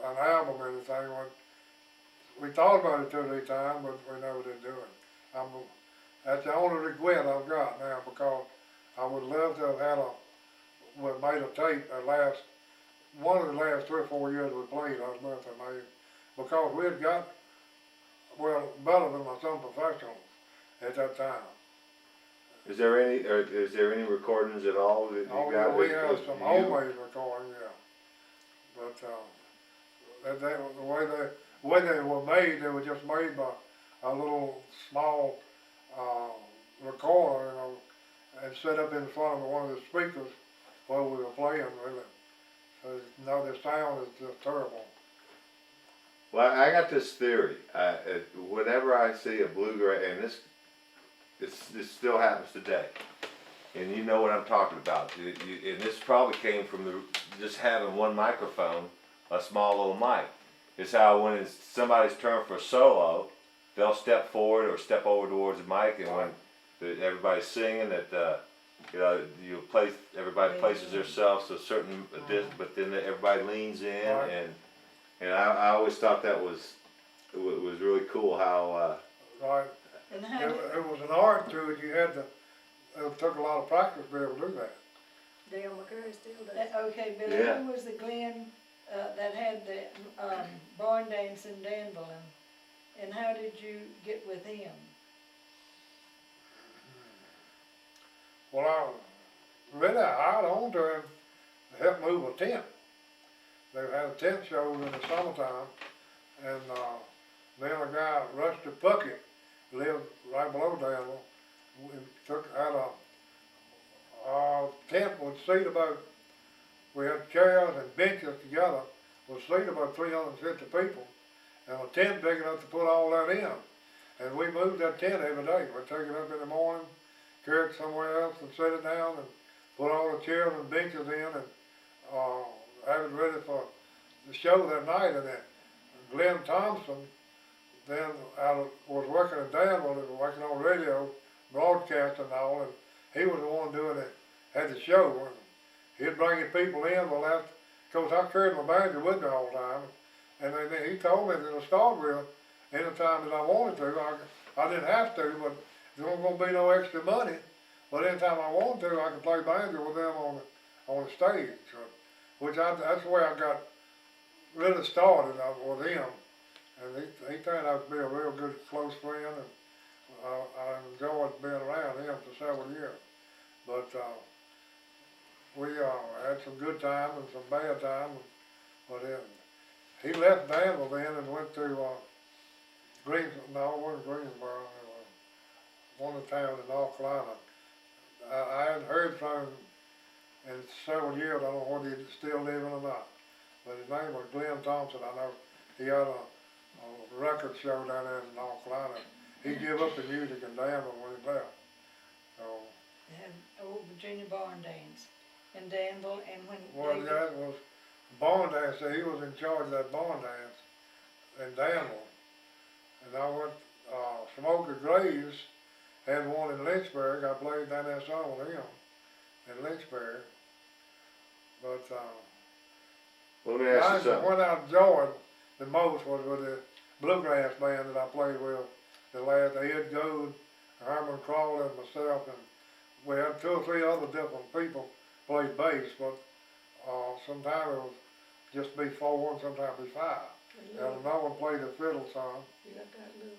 Speaker 2: an album or anything. We thought about it 2 or 3 times, but we never did do it. That's the only regret I've got now, because I would love to have had made a tape one of the last 3 or 4 years we played. I was love to have made, because we had got, well, better than some professionals at that time.
Speaker 1: Is there any recordings at all that you got?
Speaker 2: Yeah, we have some homemade recordings, yeah. But the way they were made, they were just made by a little small recorder, and set up in front of one of the speakers while we were playing, really. So, the sound is just terrible.
Speaker 1: Well, I got this theory. Whenever I see a bluegrass, and this still happens today, and you know what I'm talking about. And this probably came from just having one microphone, a small little mic. It's how when it's somebody's turn for a solo, they'll step forward or step over towards the mic, and when everybody's singing, everybody places themselves to a certain distance, but then everybody leans in, and I always thought that was really cool how.
Speaker 2: Right.
Speaker 4: And
Speaker 2: it was an art to it. It took a lot of practice to be able to do that.
Speaker 3: Dale McCurry still does.
Speaker 4: Okay, Billy,
Speaker 1: Yeah.
Speaker 4: who was the Glenn that had the barn dance in Danville, and how did you get with him?
Speaker 2: Well, I hired on to him to help move a tent. They had a tent show in the summertime, and then a guy, Rusty Puckett, lived right below Danville. Had a tent would seat about, we had chairs and benches together, would seat about 350 people, and a tent big enough to put all that in. And we moved that tent every day. We'd take it up in the morning, carry it somewhere else and set it down, and put all the chairs and benches in, and have it ready for the show that night. And then Glenn Thompson then was working in Danville, working on radio, broadcasting and all, and he was the one doing it, had the show. And he'd bring people in, of course I carried my banjo with me all the time, And then he told me that to start with, anytime that I wanted to, I didn't have to, but there wasn't gonna be no extra money. But anytime I wanted to, I could play banjo with them on the stage. So, that's the way I got really started with him. And he turned out to be a real good close friend, and I enjoyed being around him for several years. But we had some good times and some bad times. But he left Danville then and went to it wasn't Greensboro. It was one of the towns in North Carolina. I hadn't heard from him in several years. I don't know whether he's still living or not. But his name was Glenn Thompson. I know he had a record show down there in North Carolina. He gave up the music in Danville when he left. So,
Speaker 4: They had old Virginia barn dance in Danville, and when
Speaker 2: well,
Speaker 4: David,
Speaker 2: that was barn dance. So he was in charge of that barn dance in Danville. And I went, Smoker Graves had one in Lynchburg. I played down that song with him in Lynchburg. But
Speaker 1: Well, let me ask you
Speaker 2: the
Speaker 1: something.
Speaker 2: one I enjoyed the most was with the bluegrass band that I played with. The last Ed Gould, Herman Crawley, and myself, and we had 2 or 3 other different people played bass, but sometimes it would just be 4 and sometimes be 5. And another one played the fiddle song.
Speaker 3: You got that little.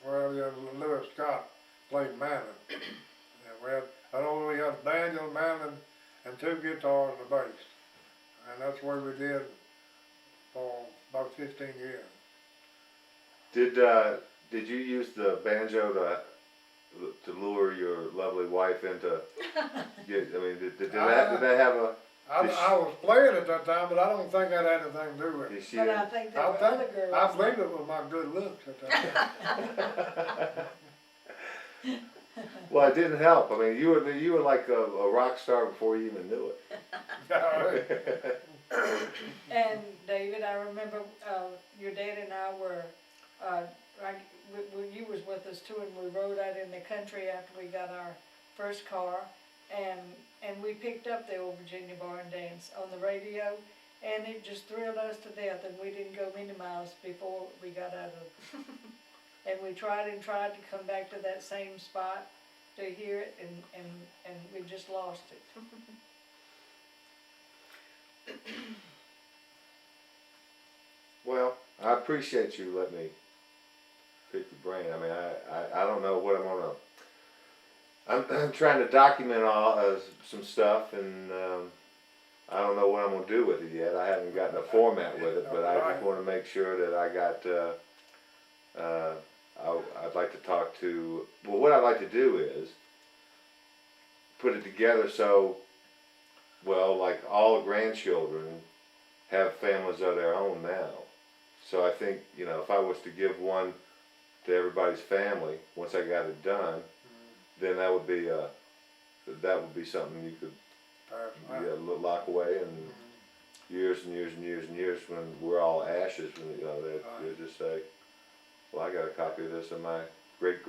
Speaker 2: Well, yeah, Lewis Scott played mandolin. And we had a banjo, mandolin, and 2 guitars and a bass. And that's what we did for about 15 years.
Speaker 1: Did you use the banjo to lure your lovely wife into? Did that have a?
Speaker 2: I was playing at that time, but I don't think that had anything to do with it.
Speaker 1: Did she?
Speaker 4: but I think there were other girls.
Speaker 2: I believe it was my good looks at that time.
Speaker 1: Well, it didn't help. I mean, you were like a rock star before you even knew it.
Speaker 4: And David, I remember your dad and I were, you was with us too, and we rode out in the country after we got our first car, and we picked up the old Virginia barn dance on the radio, and it just thrilled us to death, and we didn't go many miles before we got out of it. And we tried to come back to that same spot to hear it, and we just lost it.
Speaker 1: Well, I appreciate you letting me pick your brain. I mean, I don't know what I'm trying to document some stuff, and I don't know what I'm gonna do with it yet. I haven't gotten a format with it, but I just want to make sure that I got. I'd like to talk to. Well, what I'd like to do is put it together so, well, like all grandchildren have families of their own now. So I think, if I was to give one to everybody's family, once I got it done, then that would be something you could lock away, and years and years and years and years when we're all ashes, when they'll just say, well, I got a copy of this in my great.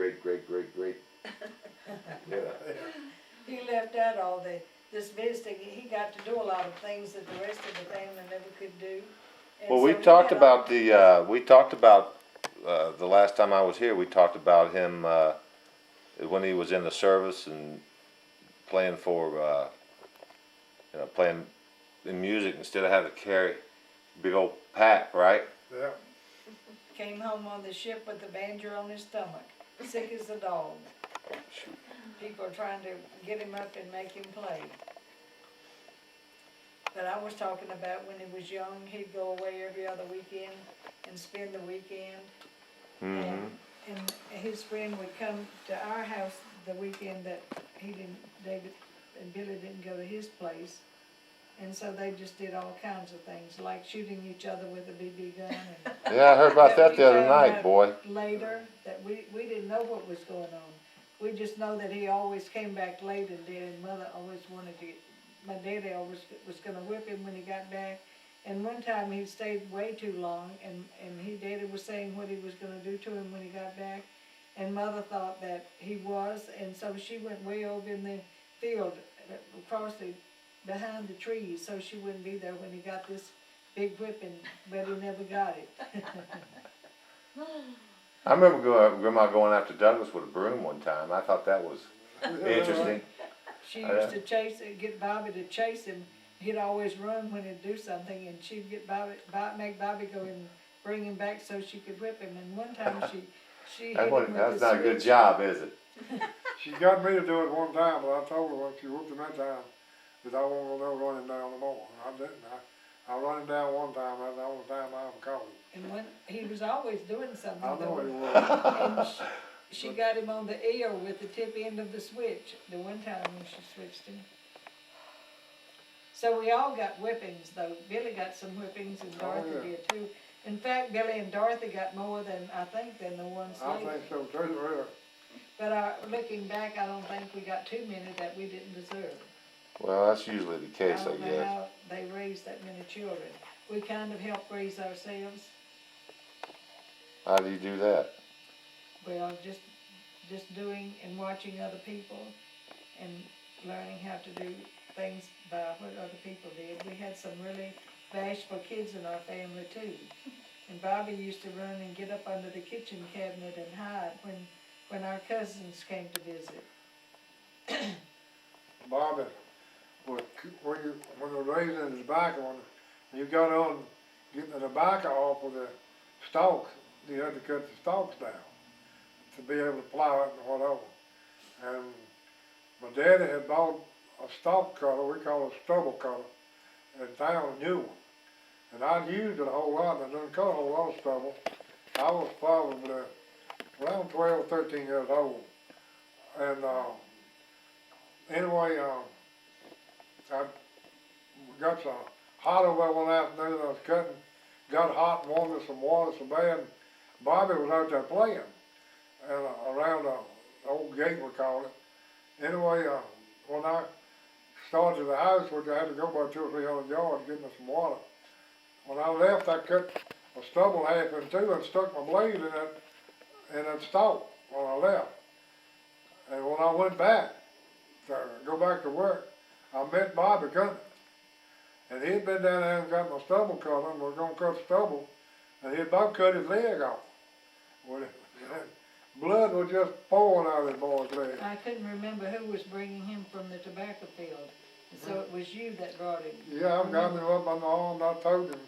Speaker 4: He left out all this visiting. He got to do a lot of things that the rest of the family never could do. And
Speaker 1: Well,
Speaker 4: so
Speaker 1: we
Speaker 4: he
Speaker 1: talked
Speaker 4: had
Speaker 1: about the last time I was here. We talked about him when he was in the service and playing for, playing in music instead of having to carry a big old pack, right?
Speaker 2: Yeah.
Speaker 4: came home on the ship with the banjo on his stomach, sick as a dog. People are trying to get him up and make him play. But I was talking about when he was young, he'd go away every other weekend and spend the weekend.
Speaker 1: Mm-hmm.
Speaker 4: And his friend would come to our house the weekend that David and Billy didn't go to his place. And so they just did all kinds of things, like shooting each other with a BB gun. And
Speaker 1: Yeah, I heard about that
Speaker 4: we
Speaker 1: the other
Speaker 4: found
Speaker 1: night,
Speaker 4: out
Speaker 1: boy.
Speaker 4: Later, that we didn't know what was going on. We just know that he always came back late, and Dad and Mother always wanted to my daddy always was gonna whip him when he got back. And one time he stayed way too long, and Daddy was saying what he was gonna do to him when he got back. And Mother thought that he was, and so she went way over in the field, behind the trees, so she wouldn't be there when he got this big whipping, but he never got it.
Speaker 1: I remember Grandma going after Douglas with a broom one time. I thought that was interesting.
Speaker 4: She
Speaker 1: Oh,
Speaker 4: used to get Bobby to chase him. He'd always run when he'd do something, and she'd get make Bobby go and bring him back so she could whip him. And one time she hit him with
Speaker 1: That's
Speaker 4: the
Speaker 1: not a good
Speaker 4: switch.
Speaker 1: job, is it?
Speaker 2: She got me to do it one time, but I told her when she whooped him that time that I won't go run him down no more. And I didn't. I run him down one time. That's the only time I ever caught him.
Speaker 4: And when he was always doing something,
Speaker 2: I know he
Speaker 4: though.
Speaker 2: was.
Speaker 4: And she got him on the ear with the tip end of the switch the one time when she switched him. So we all got whippings, though. Billy got some whippings, and Dorothy did too. In fact, Billy and Dorothy got more than the ones
Speaker 2: I
Speaker 4: later.
Speaker 2: think so too, really.
Speaker 4: But looking back, I don't think we got too many that we didn't deserve.
Speaker 1: Well, that's usually the case,
Speaker 4: I
Speaker 1: I
Speaker 4: don't know
Speaker 1: guess.
Speaker 4: how they raised that many children. We kind of helped raise ourselves.
Speaker 1: How do you do that?
Speaker 4: Well, just doing and watching other people and learning how to do things by what other people did. We had some really bashful kids in our family too. And Bobby used to run and get up under the kitchen cabinet and hide when our cousins came to visit.
Speaker 2: Bobby, when you were raising the tobacco, when you got on getting the tobacco off of the stalks, you had to cut the stalks down to be able to plow it and whatever. And my daddy had bought a stalk cutter, we call it a stubble cutter, in town, a new one. And I'd used it a whole lot, and I done cut a whole lot of stubble. I was probably around 12, 13 years old. And anyway, I got so hot over there one afternoon, I was cutting, got hot and wanted some water so bad. Bobby was out there playing, and around the old gate we called it. Anyway, when I started to the house, which I had to go about 200 or 300 yards to get me some water, when I left, I cut a stubble half in two and stuck my blade in that stalk when I left. And when I went back to go back to work, I met Bobby cutting. And he'd been down there and got my stubble cut and was going to cut stubble, and he'd about cut his leg off. Well, blood was just pouring out of his boy's leg.
Speaker 4: I couldn't remember who was bringing him from the tobacco field. So it was you that brought him.
Speaker 2: Yeah, I got him up on the arm, and I told him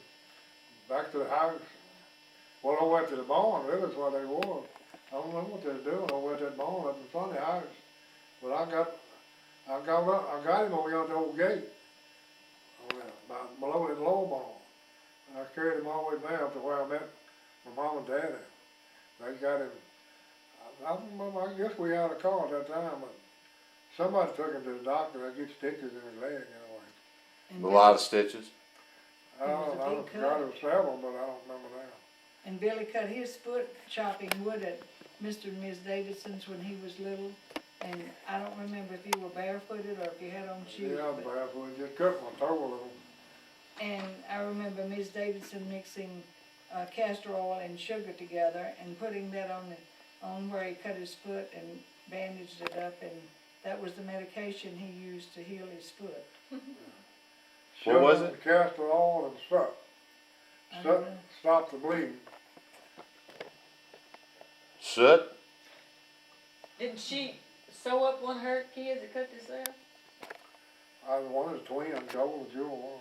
Speaker 2: back to the house. Well, I went to the barn, really, that's what they was. I don't know what they were doing. I went to that barn up in front of the house. But I got him over here at the old gate, below the lower barn. And I carried him all the way down to where I met my mom and daddy. They got him. I guess we had a car at that time, but somebody took him to the doctor. They get stitches in his leg anyway.
Speaker 4: And
Speaker 1: A lot of stitches.
Speaker 2: I
Speaker 4: was a
Speaker 2: don't
Speaker 4: big
Speaker 2: forgot
Speaker 4: cut.
Speaker 2: it was several, but I don't remember now.
Speaker 4: And Billy cut his foot chopping wood at Mr. and Ms. Davidson's when he was little. And I don't remember if you were barefooted or if you had on shoes.
Speaker 2: Yeah,
Speaker 4: but-
Speaker 2: barefoot, just cut my toe a little.
Speaker 4: And I remember Ms. Davidson mixing castor oil and sugar together and putting that on where he cut his foot and bandaged it up, and that was the medication he used to heal his foot.
Speaker 1: What was
Speaker 2: Sugar,
Speaker 1: it?
Speaker 2: Castor oil and soot.
Speaker 4: I
Speaker 2: Soot
Speaker 4: don't know.
Speaker 2: stopped the bleeding.
Speaker 1: Soot?
Speaker 3: Didn't she sew up one of her kids that cut herself?
Speaker 2: I was one of the twins, Joel and Jewel.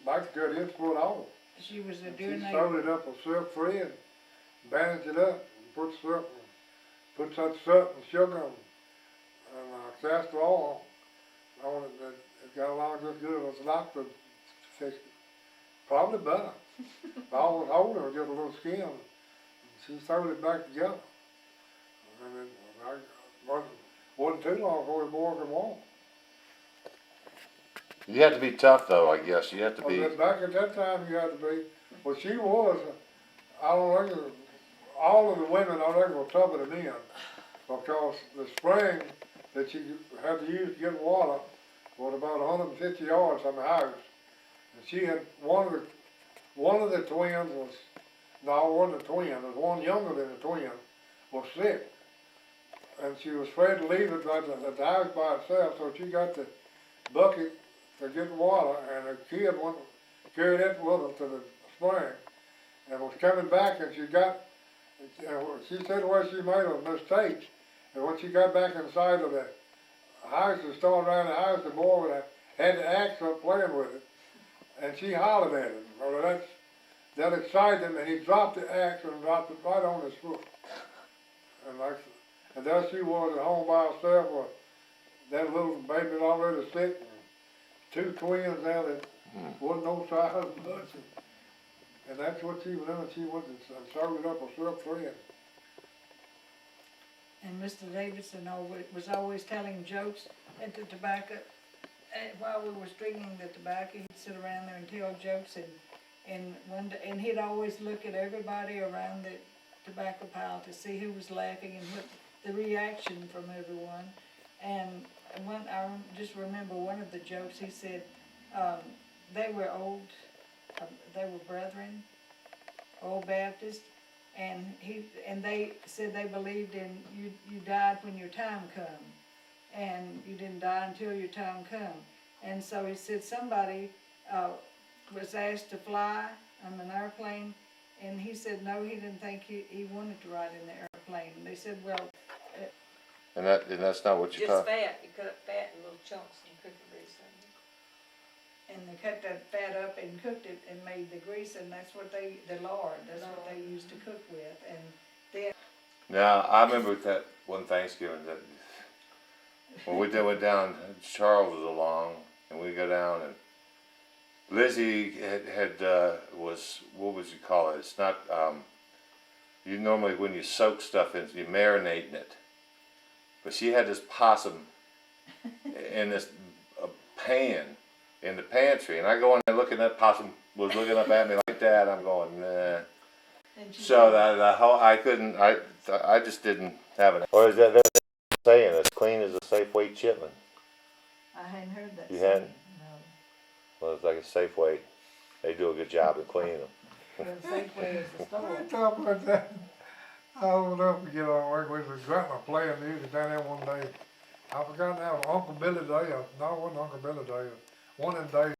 Speaker 2: Like to cut his foot off.
Speaker 4: She was a
Speaker 2: And
Speaker 4: dear
Speaker 2: she
Speaker 4: neighbor.
Speaker 2: sewed it up with silk thread, bandaged it up, and put that soot and sugar and castor oil on it. And it got along just good. It was like the fixed it. Probably better. All was holding was just a little skin. And she sewed it back together. And then wasn't too long before the boy could walk.
Speaker 1: You have to be tough, though, I guess. You have to be.
Speaker 2: Well, back at that time, you had to be. Well, she was. I don't think all of the women, I think, were tougher than men, because the spring that she had to use to get water was about 150 yards from the house, and she had one of the twins was no, it wasn't a twin. There was one younger than a twin was sick, and she was afraid to leave it at the house by itself, so she got the bucket to get water, and the kid carried it with her to the spring, and was coming back, and she said where she made a mistake, and when she got back inside of the house and started around the house, the boy had the axe up playing with it, and she hollered at him. Well, that excited him, and he dropped the axe and dropped it right on his foot. And there she was at home by herself with that little baby already sick, and two twins there that wasn't no size much. And that's what she was in, she went and served it up herself friend.
Speaker 4: And Mr. Davidson was always telling jokes at the tobacco, while we were stringing the tobacco, he'd sit around there and tell jokes, and he'd always look at everybody around the tobacco pile to see who was laughing and what the reaction from everyone. And I just remember one of the jokes, he said, they were brethren, old Baptist, and they said they believed in you died when your time come, and you didn't die until your time come. And so he said somebody was asked to fly on an airplane, and he said no, he didn't think he wanted to ride in the airplane. And they said, well,
Speaker 1: And that's not what you're
Speaker 3: Just
Speaker 1: talking.
Speaker 3: fat, you cut up fat in little chunks and cook it grease.
Speaker 4: and they cut that fat up and cooked it and made the grease, and that's what the lard, that's what they used to cook with. And then
Speaker 1: Now I remember that one Thanksgiving that when we went down, Charles was along, and we go down, and Lizzie was, what would you call it? It's not you normally when you soak stuff in, you marinating it, but she had this possum in this pan in the pantry, and I go in there looking at that possum was looking up at me like that. I'm going, nah. So the whole I just didn't have it. Or is that they're saying as clean as a Safeway chitlin?
Speaker 4: I hadn't heard that.
Speaker 1: You
Speaker 4: saying,
Speaker 1: hadn't? Well, it's like a Safeway. They do a good job of cleaning them.
Speaker 4: No. Well, Safeway is the store.
Speaker 2: We talked about that. I don't know if we get on work. We was grandma playing music down there one day. I forgot now, Uncle Billy Day. No, it wasn't Uncle Billy Day. One of them days.